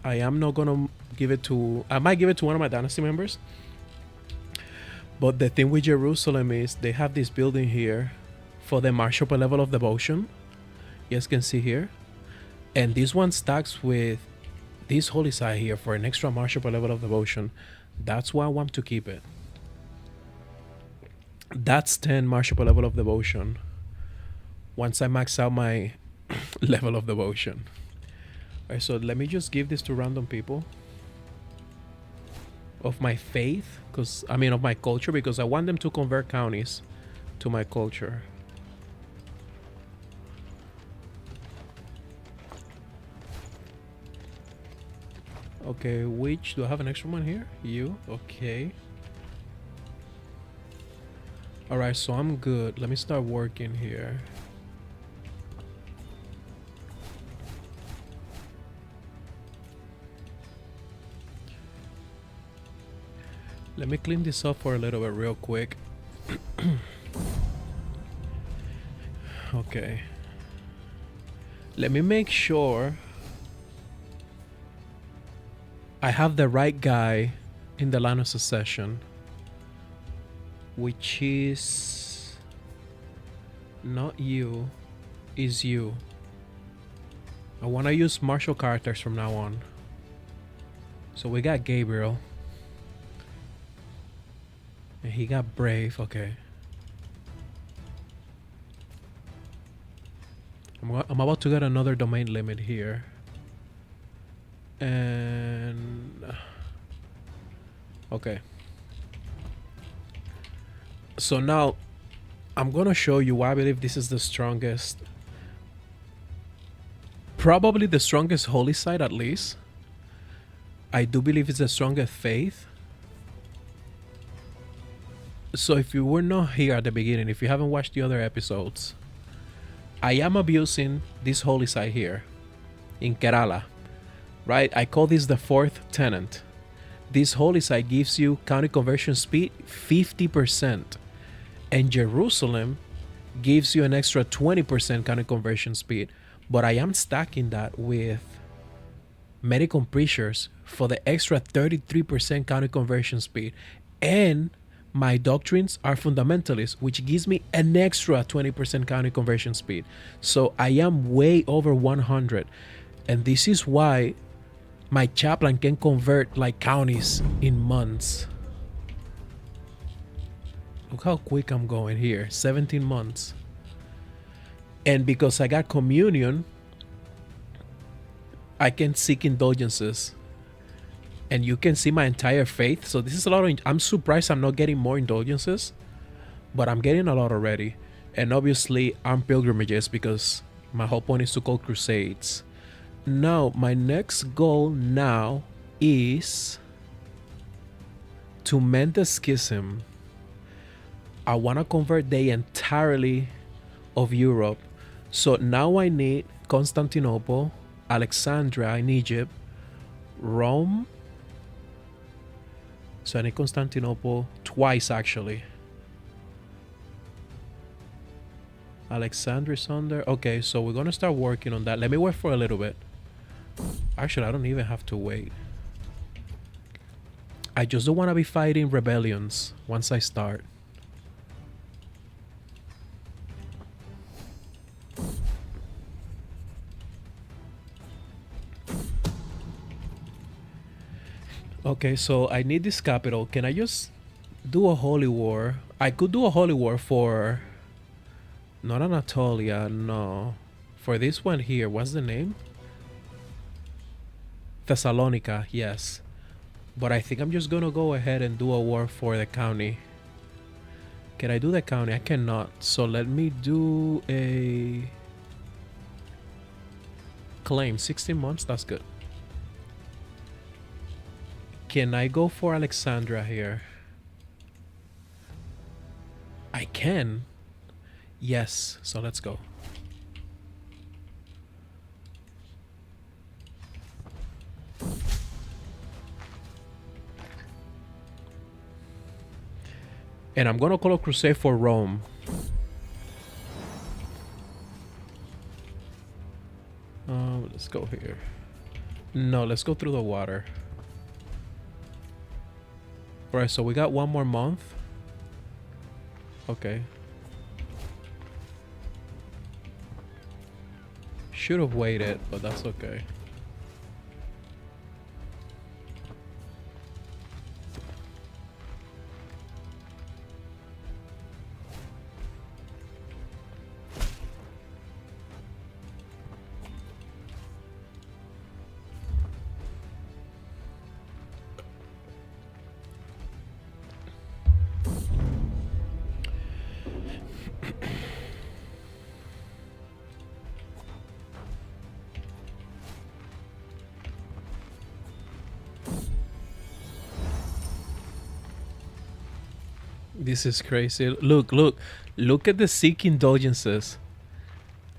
I am not gonna give it to... I might give it to one of my Dynasty members. But the thing with Jerusalem is they have this building here for the martial level of devotion. You guys can see here. And this one stacks with this holy side here for an extra martial level of devotion. That's why I want to keep it. That's 10 martial level of devotion. Once I max out my level of devotion. Alright, so let me just give this to random people of my faith, because I mean of my culture, because I want them to convert counties to my culture. Okay, which do I have an extra one here? You, okay. Alright, so I'm good. Let me start working here. Let me clean this up for a little bit real quick. Okay. Let me make sure I have the right guy in the line of succession, which is not you, is you. I want to use martial characters from now on. So we got Gabriel. And he got brave, okay. I'm about to get another domain limit here. And okay. So now I'm gonna show you why I believe this is the strongest, probably the strongest holy site, at least. I do believe it's the strongest faith. So if you were not here at the beginning, if you haven't watched the other episodes, I am abusing this holy site here in Kerala, right? I call this the fourth tenant. This holy site gives you county conversion speed 50%, and Jerusalem gives you an extra 20% county conversion speed. But I am stacking that with medical preachers for the extra 33% county conversion speed, and my doctrines are fundamentalist, which gives me an extra 20% county conversion speed. So I am way over 100. And this is why my chaplain can convert like counties in months. Look how quick I'm going here. 17 months. And because I got communion, I can seek indulgences. And you can see my entire faith. So this is a lot of, I'm surprised I'm not getting more indulgences, but I'm getting a lot already. And obviously I'm pilgrimages, because my whole point is to call crusades. Now my next goal now is to mend the schism. I want to convert the entirety of Europe. So now I need Constantinople, Alexandria in Egypt, Rome. So I need Constantinople twice, actually. Alexandria's under. Okay, so we're going to start working on that. Let me wait for a little bit. Actually, I don't even have to wait. I just don't want to be fighting rebellions once I start. Okay, so I need this capital. Can I just do a holy war? I could do a holy war for... not Anatolia, no. For this one here, what's the name? Thessalonica, yes. But I think I'm just gonna go ahead and do a war for the county. Can I do the county? I cannot. So let me do a... claim. 16 months, that's good. Can I go for Alexandria here? I can. Yes, so let's go. And I'm gonna call a crusade for Rome. Let's go here. No, let's go through the water. Alright, so we got one more month. Okay. Should have waited, but that's okay. This is crazy. Look at the Sikh indulgences.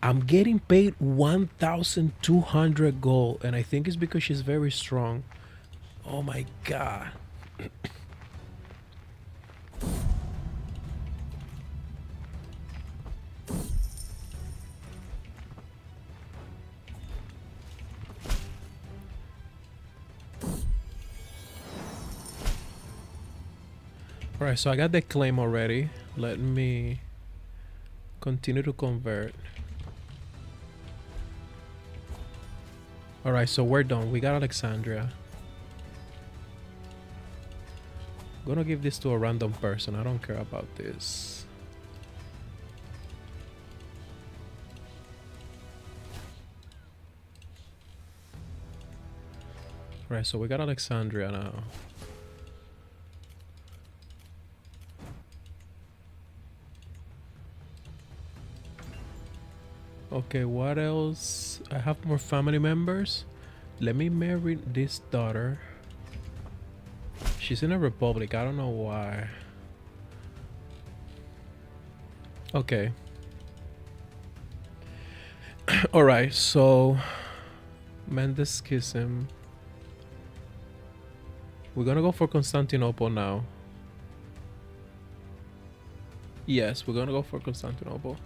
I'm getting paid 1,200 gold, and I think it's because she's very strong. Oh my god. Alright, so I got the claim already. Let me continue to convert. Alright, so we're done. We got Alexandria. I'm gonna give this to a random person. I don't care about this. Right, so we got Alexandria now. Okay, what else? I have more family members. Let me marry this daughter. She's in a republic. I don't know why. Okay. Alright, so Great Schism. We're gonna go for Constantinople now. Yes, we're gonna go for Constantinople.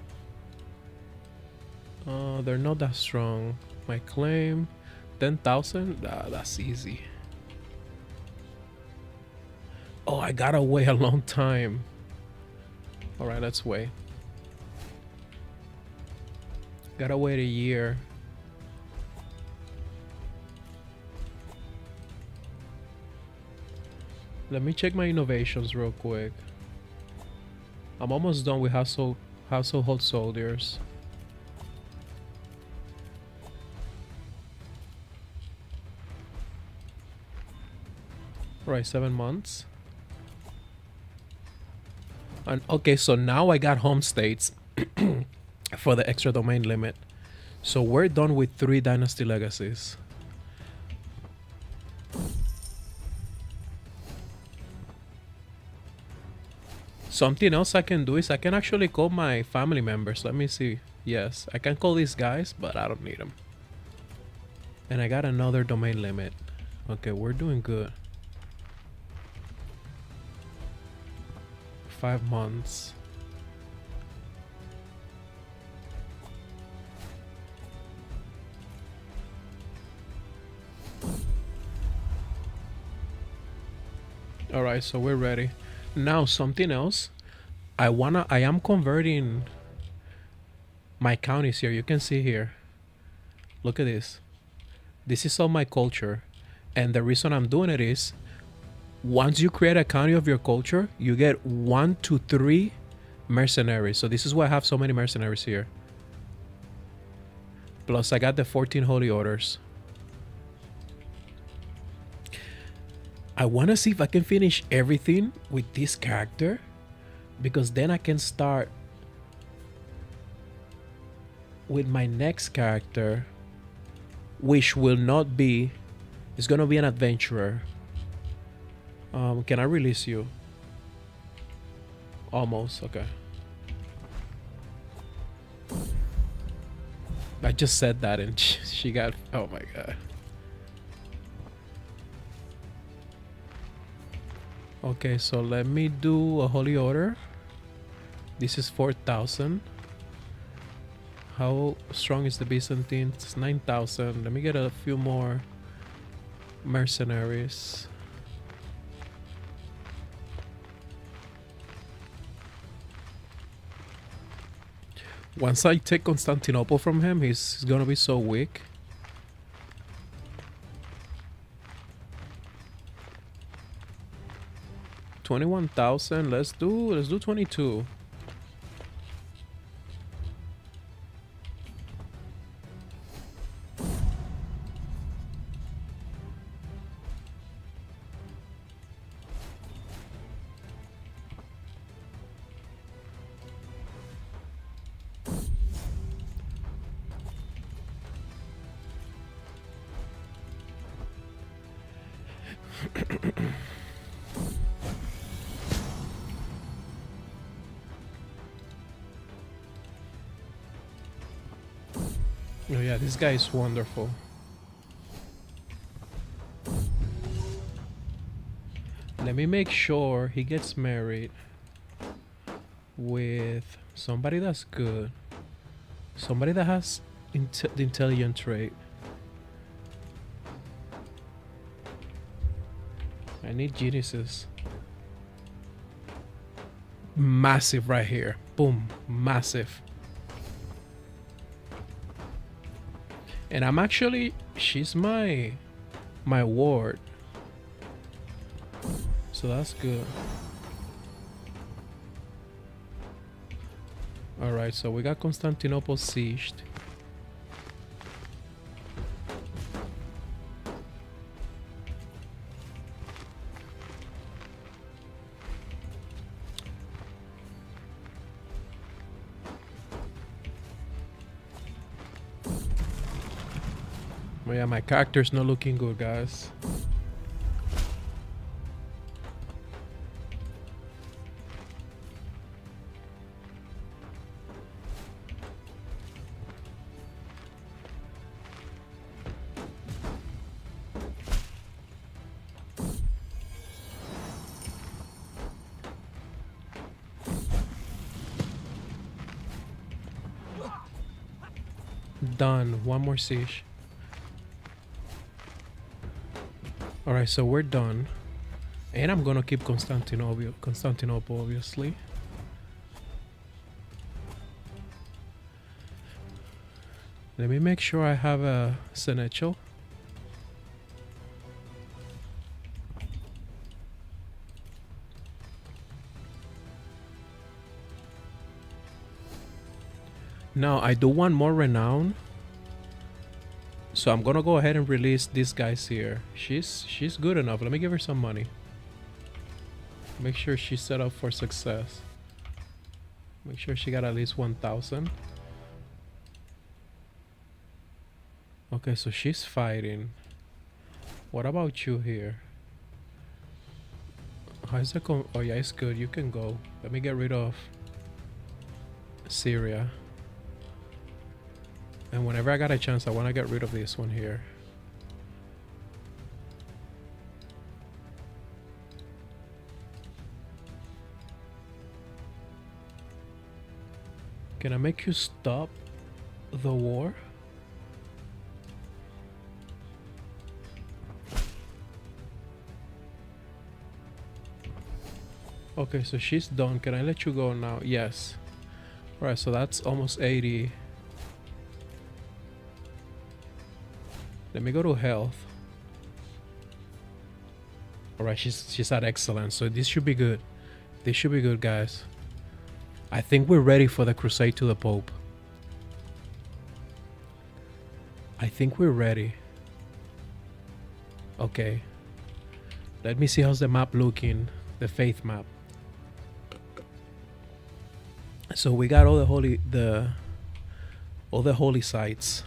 They're not that strong. My claim 10,000. That's easy. Oh, I gotta wait a long time. Alright, let's wait. Gotta wait a year. Let me check my innovations real quick. I'm almost done with household soldiers. Right, 7 months. And okay, so now I got home states for the extra domain limit. So we're done with 3 dynasty legacies. Something else I can do is I can actually call my family members. Let me see. Yes, I can call these guys, but I don't need them. And I got another domain limit. Okay, we're doing good. 5 months. All right, so we're ready. Now something else. I am converting my counties here. You can see here. Look at this. This is all my culture. And the reason I'm doing it is once you create a county of your culture, you get 1 to 3 mercenaries. So this is why I have so many mercenaries here. Plus I got the 14 holy orders. I want to see if I can finish everything with this character, because then I can start with my next character, which will not be, it's gonna be an adventurer. Can I release you? Almost, okay. I just said that and she got, oh my god. Okay, so let me do a holy order. This is 4,000. How strong is the Byzantine? It's 9,000. Let me get a few more mercenaries. Once I take Constantinople from him, he's gonna be so weak. $21,000. Let's do 22. Oh yeah, this guy is wonderful. Let me make sure he gets married with somebody that's good. Somebody that has the intelligent trait. I need geniuses. Massive right here. Boom. Massive. And I'm actually, she's my ward. So that's good. Alright, so we got Constantinople sieged. Oh yeah, my character's not looking good, guys. Done. One more siege. Alright, so we're done. And I'm gonna keep Constantinople, obviously. Let me make sure I have a seneschal. Now, I do want more renown. So I'm gonna go ahead and release these guys here. She's good enough. Let me give her some money. Make sure she's set up for success. Make sure she got at least 1,000. Okay, so she's fighting. What about you here? How's it going? Oh yeah, it's good. You can go. Let me get rid of Syria. And whenever I got a chance, I want to get rid of this one here. Can I make you stop the war? Okay, so she's done. Can I let you go now? Yes. Alright, so that's almost 80. Let me go to health. Alright, she's at excellence, so this should be good. This should be good, guys. I think we're ready for the crusade to the Pope. I think we're ready. Okay. Let me see how's the map looking. The faith map. So we got all the holy sites.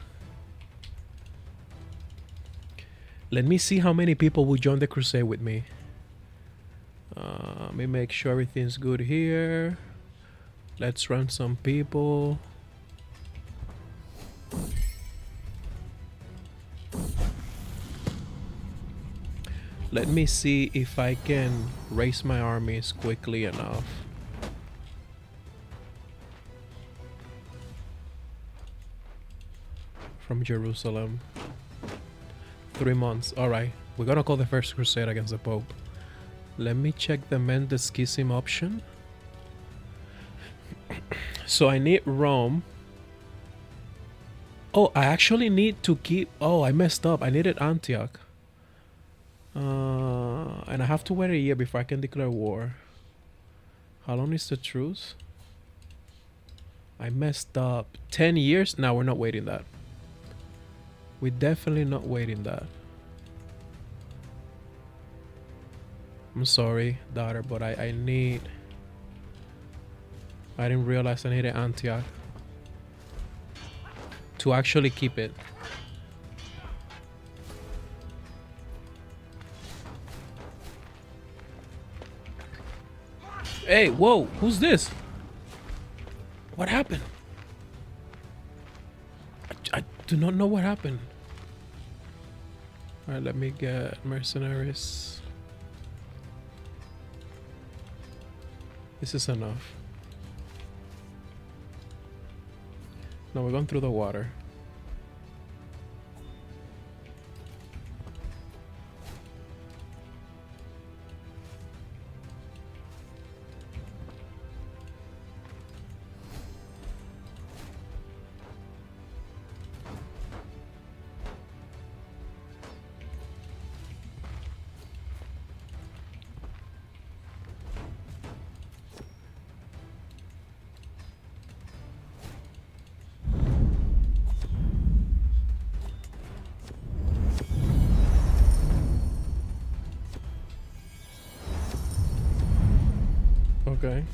Let me see how many people will join the crusade with me. Let me make sure everything's good here. Let's run some people. Let me see if I can raise my armies quickly enough. From Jerusalem. 3 months. Alright. We're gonna call the first crusade against the Pope. Let me check the Mendes Schism option. So I need Rome Oh, I actually need to keep... Oh, I messed up. I needed Antioch. And I have to wait a year before I can declare war. How long is the truce? I messed up. 10 years? No, we're not waiting that. We're definitely not waiting that. I'm sorry, daughter, but I need... I didn't realize I needed Antioch to actually keep it. Hey, whoa, who's this? What happened? I do not know what happened. All right, let me get mercenaries. This is enough. No, we're going through the water. Okay.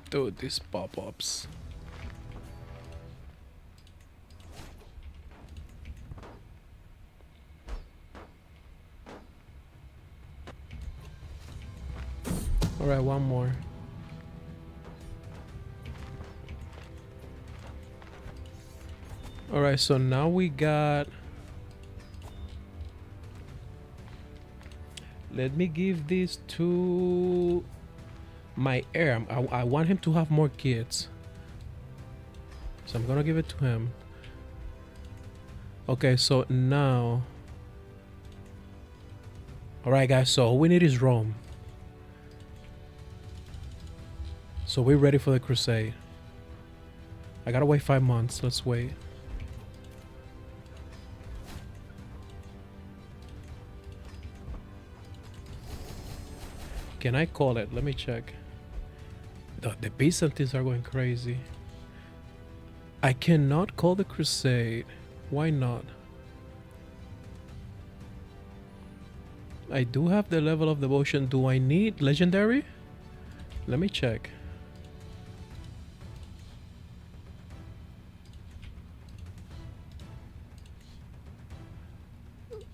Dude, these pop-ups. All right, one more. All right, so now we got... Let me give this to my heir. I want him to have more kids. So I'm gonna give it to him. Okay, so now... Alright guys, so all we need is Rome. So we're ready for the crusade. I gotta wait 5 months. Let's wait. Can I call it? Let me check. The Byzantines are going crazy. I cannot call the crusade. Why not? I do have the level of devotion. Do I need legendary? Let me check.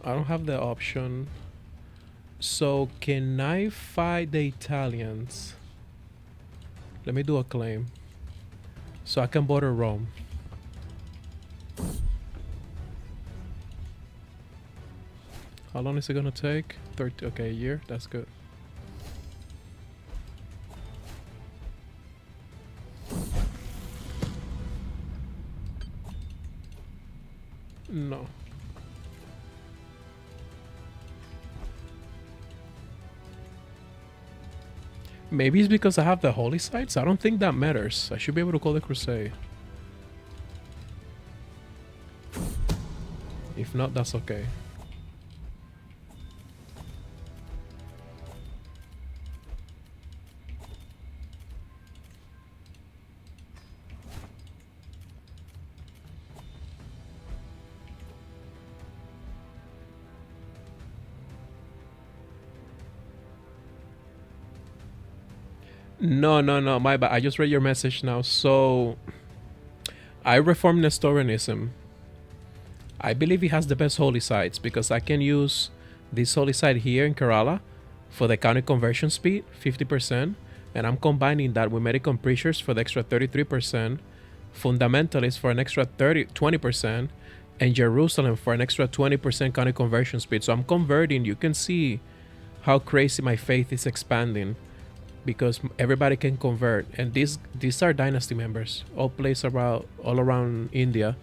I don't have the option. So can I fight the Italians? Let me do a claim. So I can border Rome. How long is it gonna take? 30, okay, a year, that's good. No. Maybe it's because I have the holy sites. I don't think that matters. I should be able to call the crusade. If not, that's okay. No, my bad. I just read your message now. So, I reformed Nestorianism. I believe he has the best holy sites because I can use this holy site here in Kerala for the county conversion speed, 50%. And I'm combining that with medical preachers for the extra 33%. Fundamentalists for an extra 20%, and Jerusalem for an extra 20% county conversion speed. So I'm converting. You can see how crazy my faith is expanding because everybody can convert. And these are Dynasty members, all placed all around India.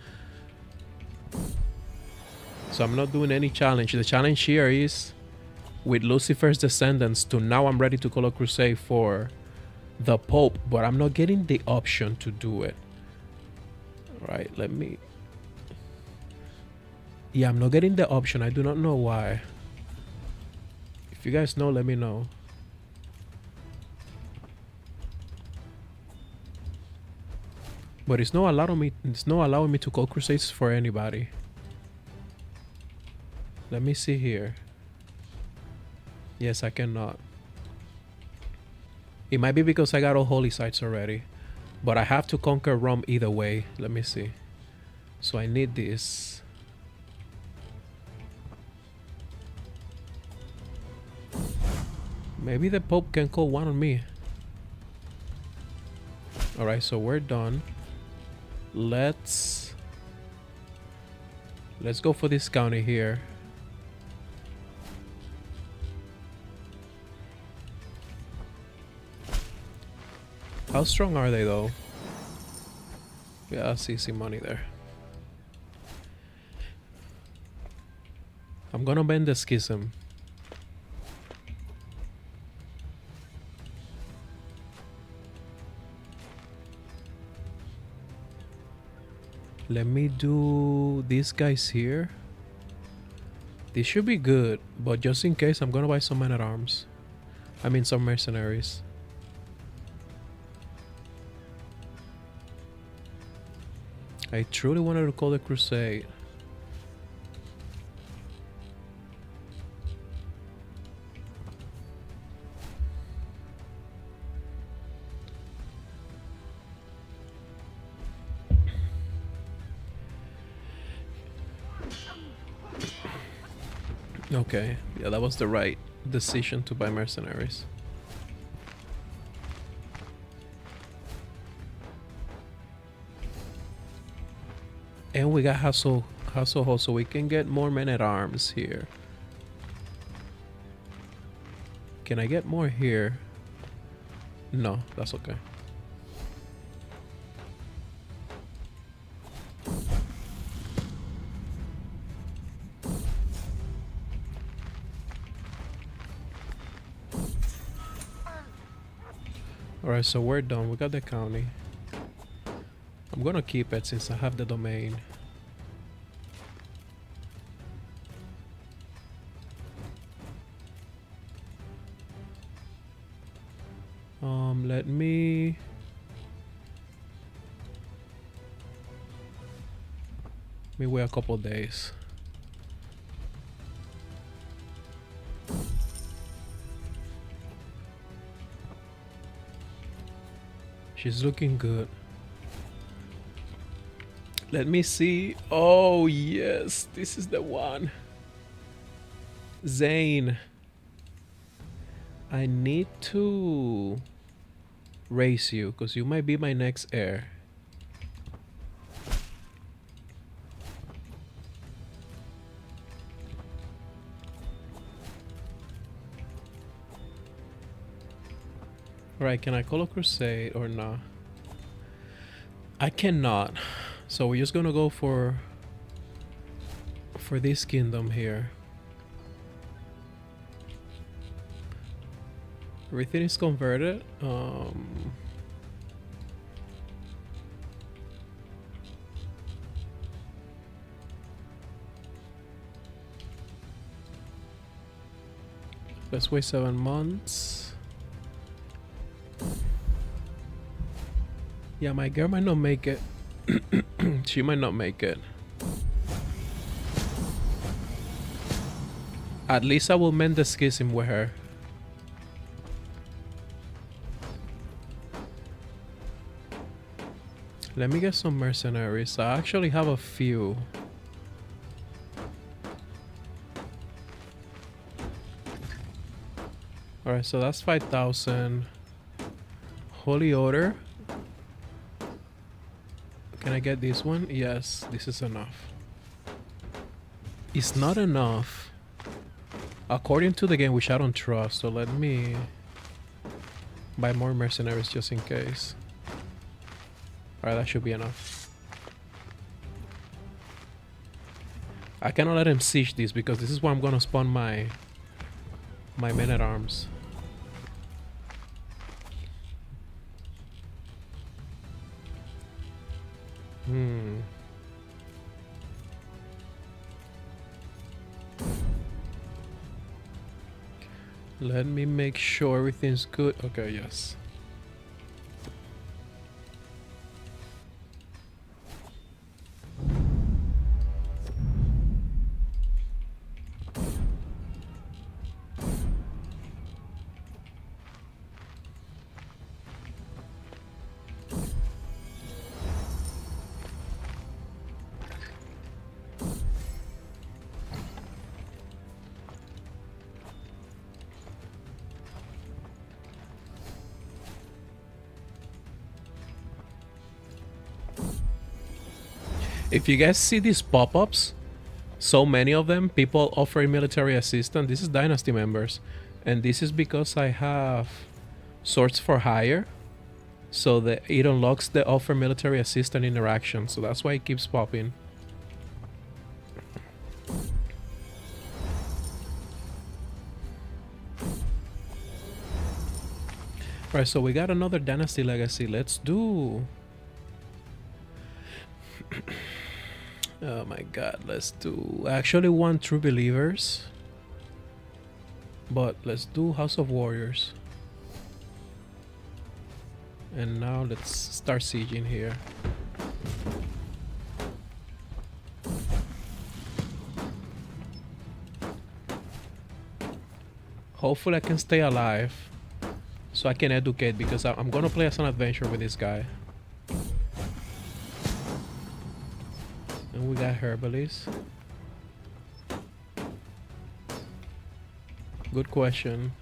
So I'm not doing any challenge. The challenge here is with Lucifer's descendants to now I'm ready to call a crusade for the Pope, but I'm not getting the option to do it. All right, let me... Yeah, I'm not getting the option. I do not know why. If you guys know, let me know. But it's not allowing me to call crusades for anybody. Let me see here. Yes, I cannot. It might be because I got all holy sites already. But I have to conquer Rome either way. Let me see. So I need this. Maybe the Pope can call one on me. Alright, so we're done. Let's go for this county here. How strong are they though? Yeah, I see money there. I'm gonna bend the schism. Let me do these guys here. This should be good, but just in case, I'm gonna buy some men-at-arms. I mean, some mercenaries. I truly wanted to call the crusade. Okay, yeah, that was the right decision to buy mercenaries. And we got hustle so we can get more men-at-arms here. Can I get more here? No, that's okay. Alright, so we're done. We got the county. I'm gonna keep it since I have the domain. Let me wait a couple days. She's looking good. Let me see. Oh yes, this is the one. Zane. I need to raise you because you might be my next heir. Alright, can I call a crusade or not? I cannot. So we're just gonna go for this kingdom here. Everything is converted. Let's wait 7 months. Yeah, my girl might not make it. She might not make it. At least I will mend the schism with her. Let me get some mercenaries. I actually have a few. Alright, so that's 5,000. Holy Order. Can I get this one? Yes, this is enough. It's not enough according to the game, which I don't trust, so let me buy more mercenaries just in case. Alright, that should be enough. I cannot let him siege this because this is where I'm gonna spawn my men at arms. Let me make sure everything's good. Okay, yes. If you guys see these pop-ups, so many of them, people offering military assistance, this is Dynasty members. And this is because I have swords for hire, so that it unlocks the offer military assistance interaction. So that's why it keeps popping. Right, so we got another Dynasty legacy. Let's do... Oh my god, let's do... I actually want True Believers, but let's do House of Warriors. And now let's start sieging here. Hopefully I can stay alive so I can educate, because I'm gonna play as an adventurer with this guy. And we got Herbalist. Good question.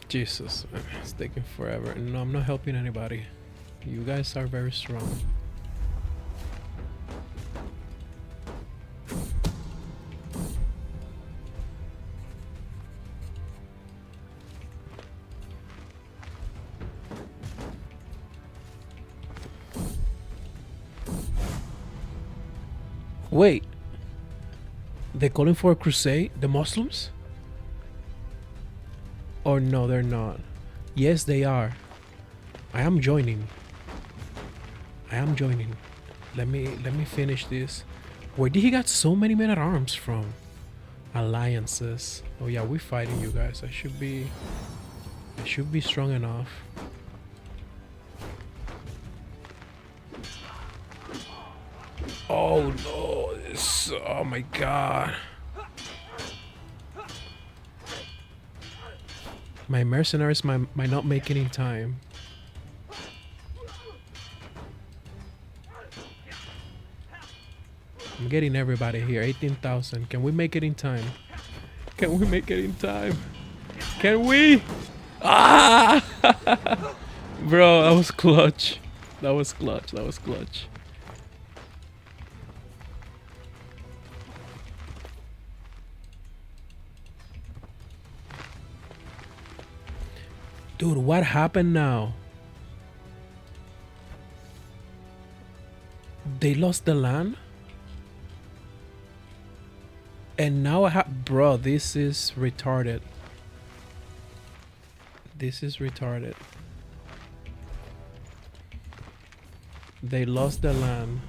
Jesus, man, it's taking forever. No, I'm not helping anybody. You guys are very strong. Wait, they're calling for a crusade? The Muslims? Or no, they're not. Yes, they are. I am joining. I am joining. Let me finish this. Where did he got so many men at arms from? Alliances. Oh yeah, we're fighting you guys. I should be strong enough. Oh no, this, oh my god. My mercenaries might not make it in time. I'm getting everybody here. 18,000. Can we make it in time? Can we make it in time? Can we? Ah! Bro, that was clutch. That was clutch. That was clutch. Dude, what happened now? They lost the land? And now I have... Bro, this is retarded. This is retarded. They lost the land.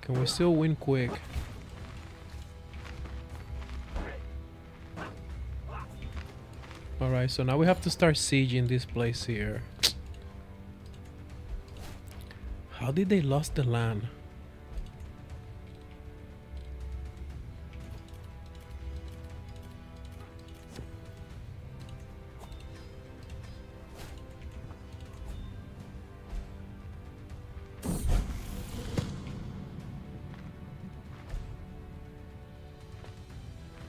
Can we still win quick? Alright, so now we have to start sieging this place here. How did they lost the land?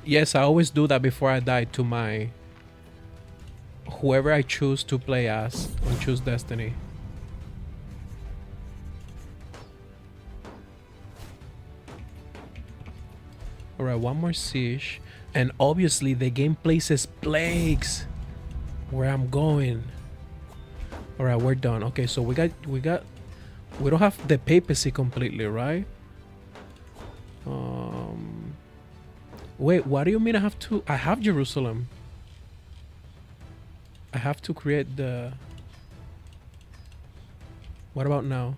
Yes, I always do that before I die to my whoever I choose to play as and choose Destiny. Alright, one more siege. And obviously the game places plagues where I'm going. Alright, we're done. Okay, so we don't have the papacy completely, right? Wait, what do you mean I have Jerusalem? I have to create the... What about now?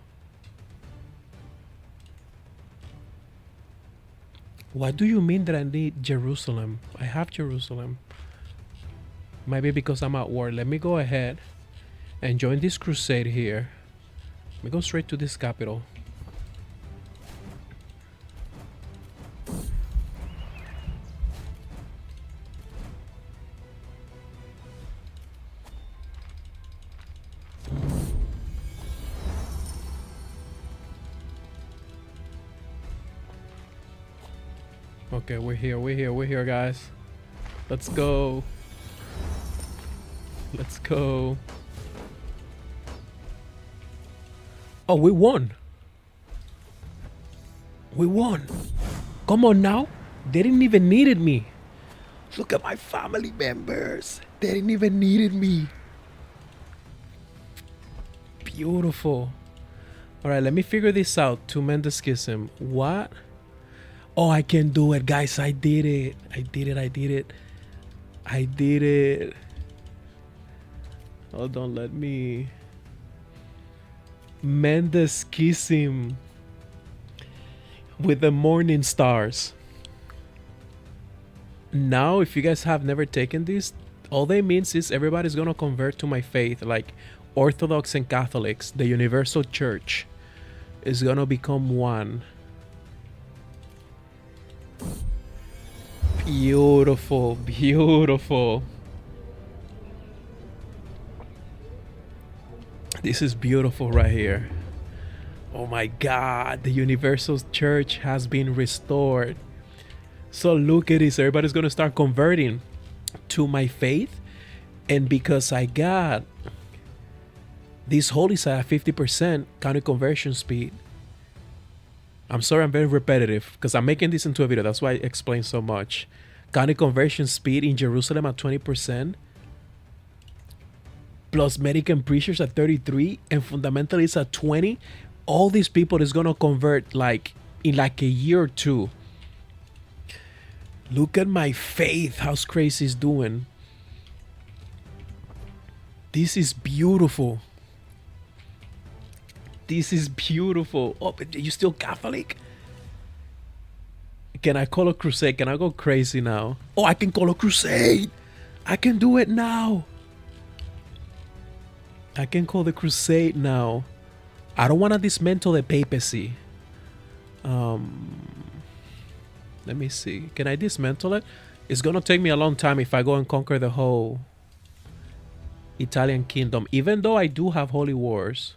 What do you mean that I need Jerusalem? I have Jerusalem. Maybe because I'm at war. Let me go ahead and join this crusade here. Let me go straight to this capital. Okay, we're here, guys. Let's go. Let's go. Oh, we won. We won. Come on now. They didn't even needed me. Look at my family members. They didn't even needed me. Beautiful. All right, let me figure this out to mend the schism. What? Oh, I can do it, guys. I did it. I did it. Oh, don't let me. Mend the schism with the morning stars. Now, if you guys have never taken this, all that means is everybody's gonna convert to my faith, like Orthodox and Catholics. The universal church is gonna become one. Beautiful, beautiful. This is beautiful right here. Oh my God, the universal church has been restored. So look at this, everybody's gonna start converting to my faith. And because I got this holy side at 50% counter conversion speed. I'm sorry I'm very repetitive because I'm making this into a video. That's why I explain so much. Counter conversion speed in Jerusalem at 20%. Plus American preachers at 33 and fundamentalists at 20. All these people is gonna convert like in like a year or two. Look at my faith, how crazy is doing. This is beautiful. This is beautiful. Oh, but you still Catholic? Can I call a crusade? Can I go crazy now? Oh, I can call a crusade. I can do it now. I can call the crusade now. I don't want to dismantle the papacy. Let me see. Can I dismantle it? It's going to take me a long time if I go and conquer the whole Italian kingdom. Even though I do have holy wars.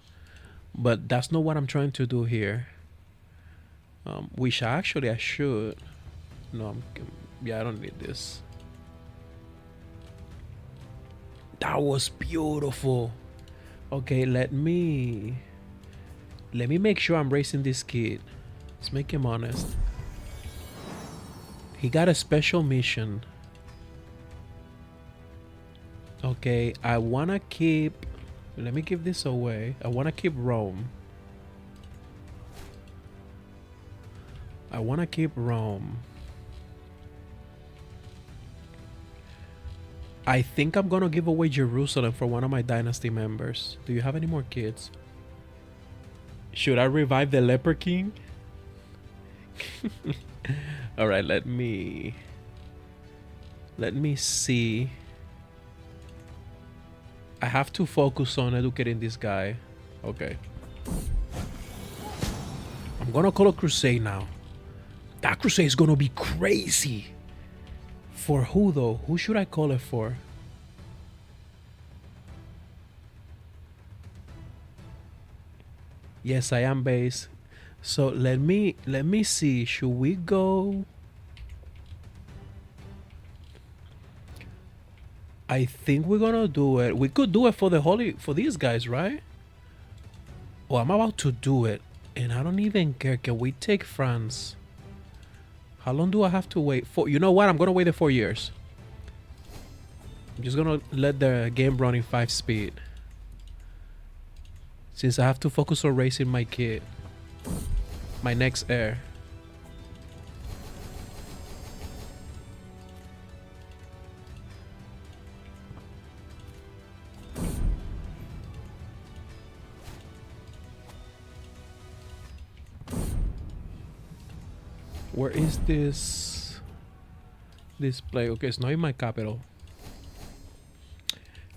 But that's not what I'm trying to do here. Which actually I should. No, yeah, I don't need this. That was beautiful. Okay, let me make sure I'm raising this kid. Let's make him honest. He got a special mission. Okay, I wanna keep. Let me give this away. I wanna keep Rome. I wanna keep Rome. I think I'm gonna give away Jerusalem for one of my Dynasty members. Do you have any more kids? Should I revive the Leper King? Alright, let me see. I have to focus on educating this guy. Okay. I'm gonna call a crusade now. That crusade is gonna be crazy. For who though? Who should I call it for? Yes, I am base. So let me see. Should we go? I think we're gonna do it. We could do it for these guys, right? Oh, I'm about to do it, and I don't even care. Can we take France? How long do I have to wait for? You know what? I'm gonna wait the 4 years. I'm just gonna let the game run in 5 speed, since I have to focus on raising my kid, my next heir. Where is this display? Okay, it's not in my capital.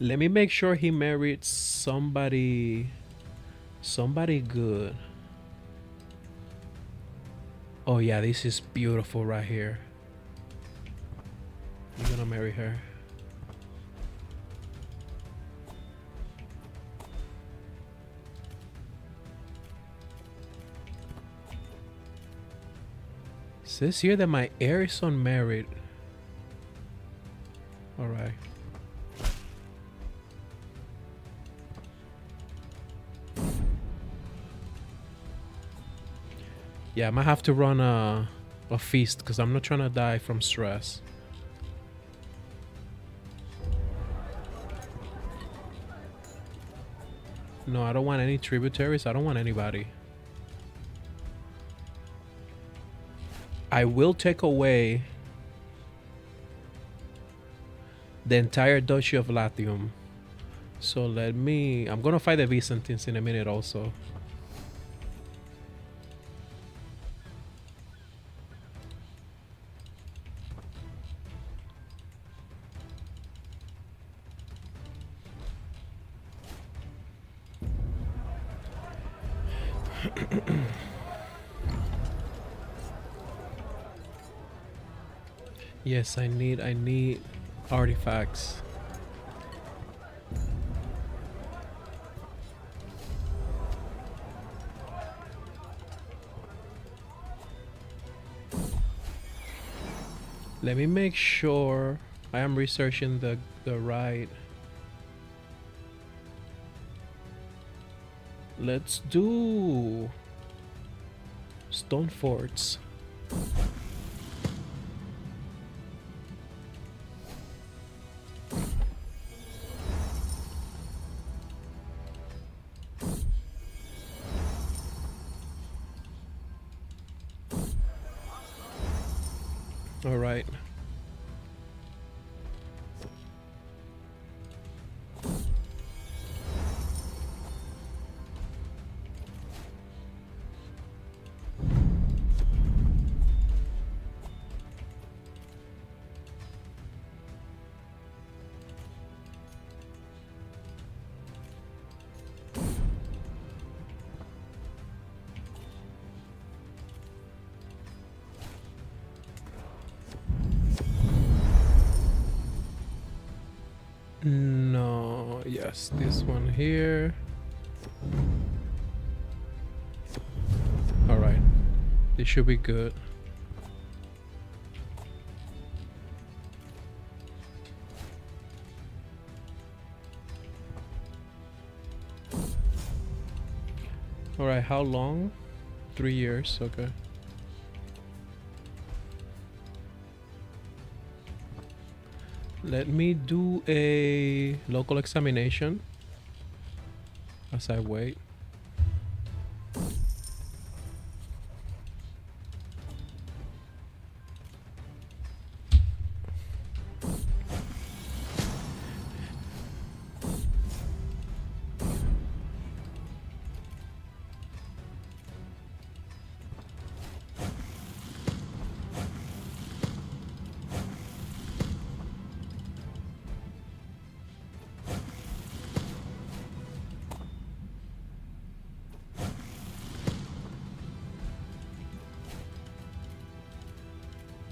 Let me make sure he married somebody good. Oh yeah, this is beautiful right here. I'm gonna marry her. Says here that my heir is unmarried. All right. Yeah, I might have to run a feast because I'm not trying to die from stress. No, I don't want any tributaries. I don't want anybody. I will take away the entire Duchy of Latium. So I'm gonna fight the Byzantines in a minute also. Yes, I need artifacts. Let me make sure I am researching the right. Let's do stone forts. All right. No, yes, this one here. All right, this should be good. All right, how long? 3 years, okay. Let me do a local examination as I wait.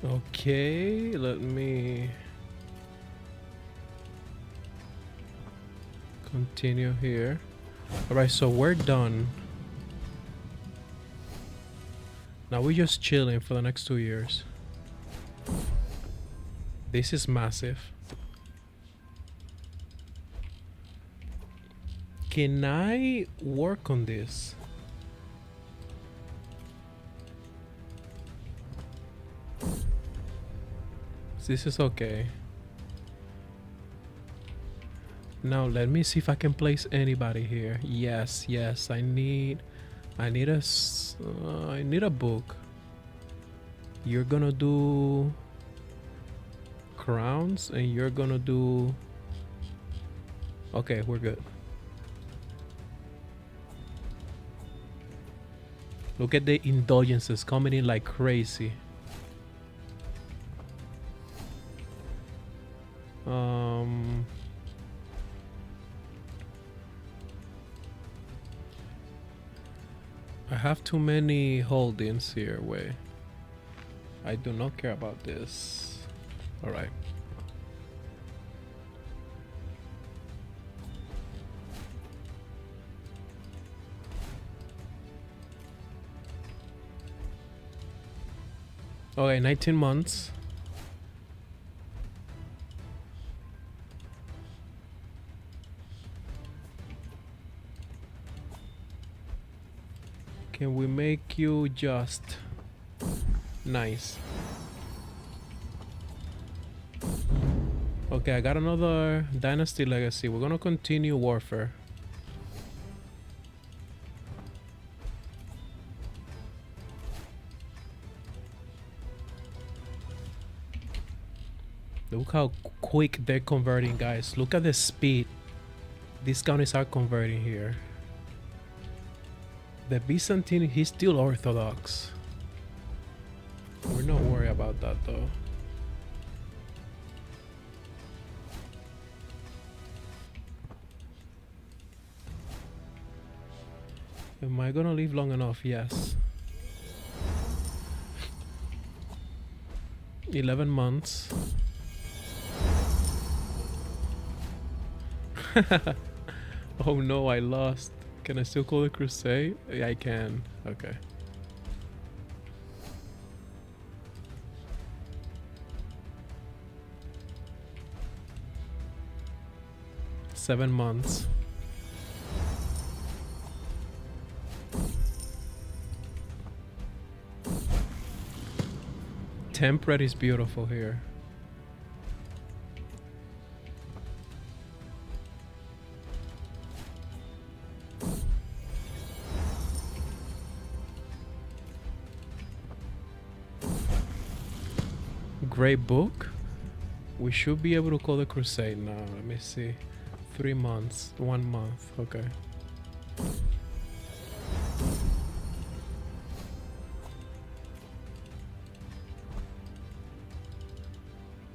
Okay, let me continue here. Alright, so we're done. Now we're just chilling for the next 2 years. This is massive. Can I work on this? This is okay. Now let me see if I can place anybody here. Yes, yes. I need a book. You're gonna do crowns, and you're gonna do. Okay, we're good. Look at the indulgences coming in like crazy. I have too many holdings here. Wait. I do not care about this. Alright. Okay, 19 months. Can we make you just nice? Okay, I got another Dynasty legacy. We're gonna continue warfare. Look how quick they're converting, guys. Look at the speed these counties are converting here. The Byzantine, he's still Orthodox. We're not worried about that though. Am I gonna live long enough? Yes. 11 months. Oh no, I lost. Can I still call the crusade? Yeah, I can. Okay. Seven months. Temperate is beautiful here. Great book. We should be able to call the crusade now. Let me see. 3 months. 1 month. Okay.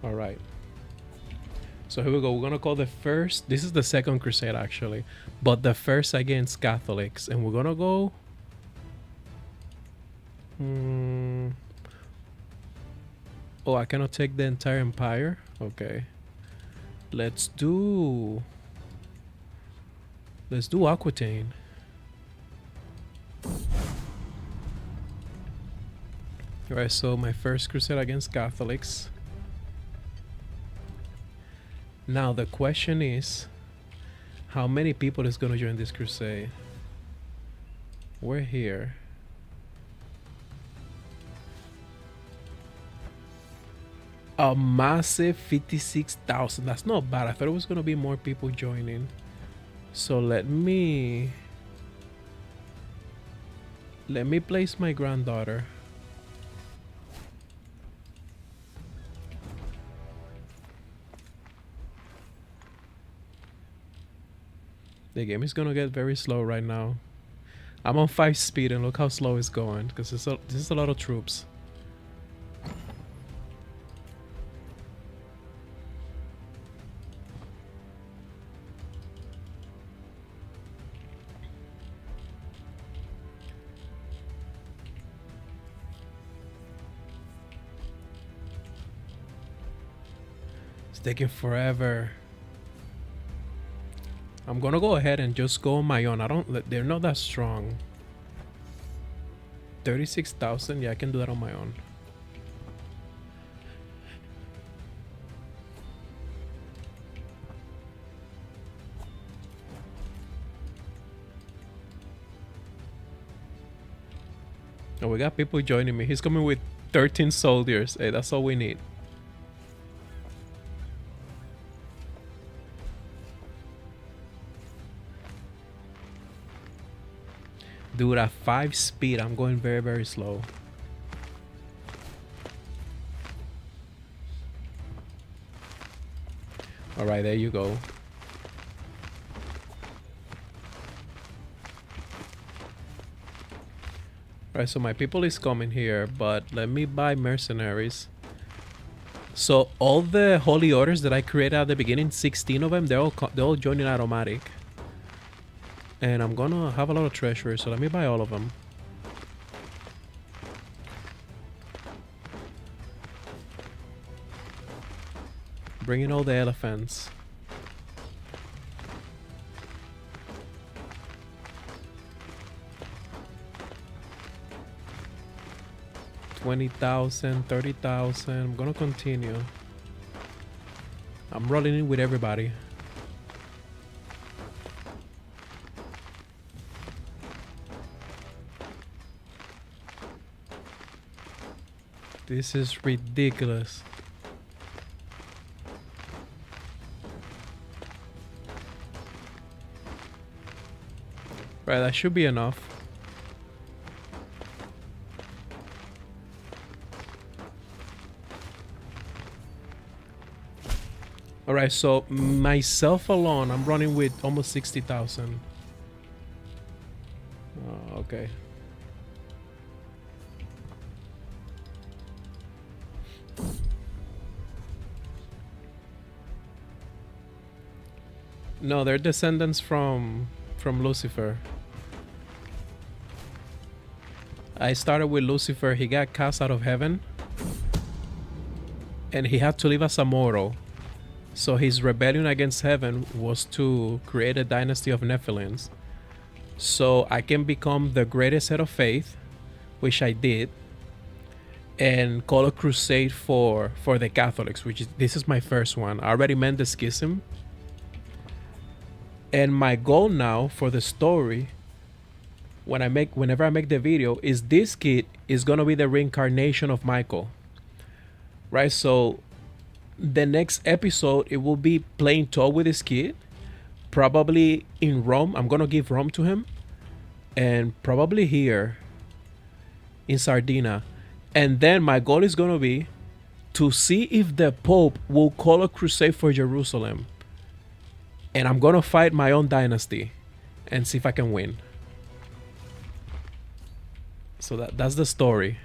All right. So here we go. We're gonna call the first. This is the second crusade actually, but the first against Catholics, and we're gonna go. Oh, I cannot take the entire empire. Okay. Let's do Aquitaine. Alright, so my first crusade against Catholics. Now the question is, how many people is gonna join this crusade? We're here. A massive 56,000. That's not bad. I thought it was gonna be more people joining. So let me place my granddaughter. The game is gonna get very slow right now. I'm on 5 speed and look how slow it's going because this is a lot of troops. It's taking forever. I'm gonna go ahead and just go on my own. They're not that strong. 36,000, yeah, I can do that on my own. Oh, we got people joining me. He's coming with 13 soldiers. Hey, that's all we need. Dude, at 5 speed, I'm going very, very slow. Alright, there you go. Alright, so my people is coming here, but let me buy mercenaries. So all the holy orders that I created at the beginning, 16 of them, they're all joining automatic. And I'm gonna have a lot of treasure, so let me buy all of them. Bring in all the elephants. $20,000, $30,000. I'm gonna continue. I'm rolling in with everybody. This is ridiculous. Right, that should be enough. Alright, so myself alone, I'm running with almost 60,000. Oh, okay. No, they're descendants from Lucifer. I started with Lucifer. He got cast out of heaven, and he had to live as a mortal. So his rebellion against heaven was to create a dynasty of Nephilims. So I can become the greatest head of faith, which I did, and call a crusade for the Catholics, this is my first one. I already meant the schism. And my goal now for the story, whenever I make the video, is this kid is gonna be the reincarnation of Michael. Right? So the next episode, it will be playing tall with this kid. Probably in Rome. I'm gonna give Rome to him. And probably here in Sardinia. And then my goal is gonna be to see if the Pope will call a crusade for Jerusalem. And I'm gonna fight my own dynasty and see if I can win. So that's the story.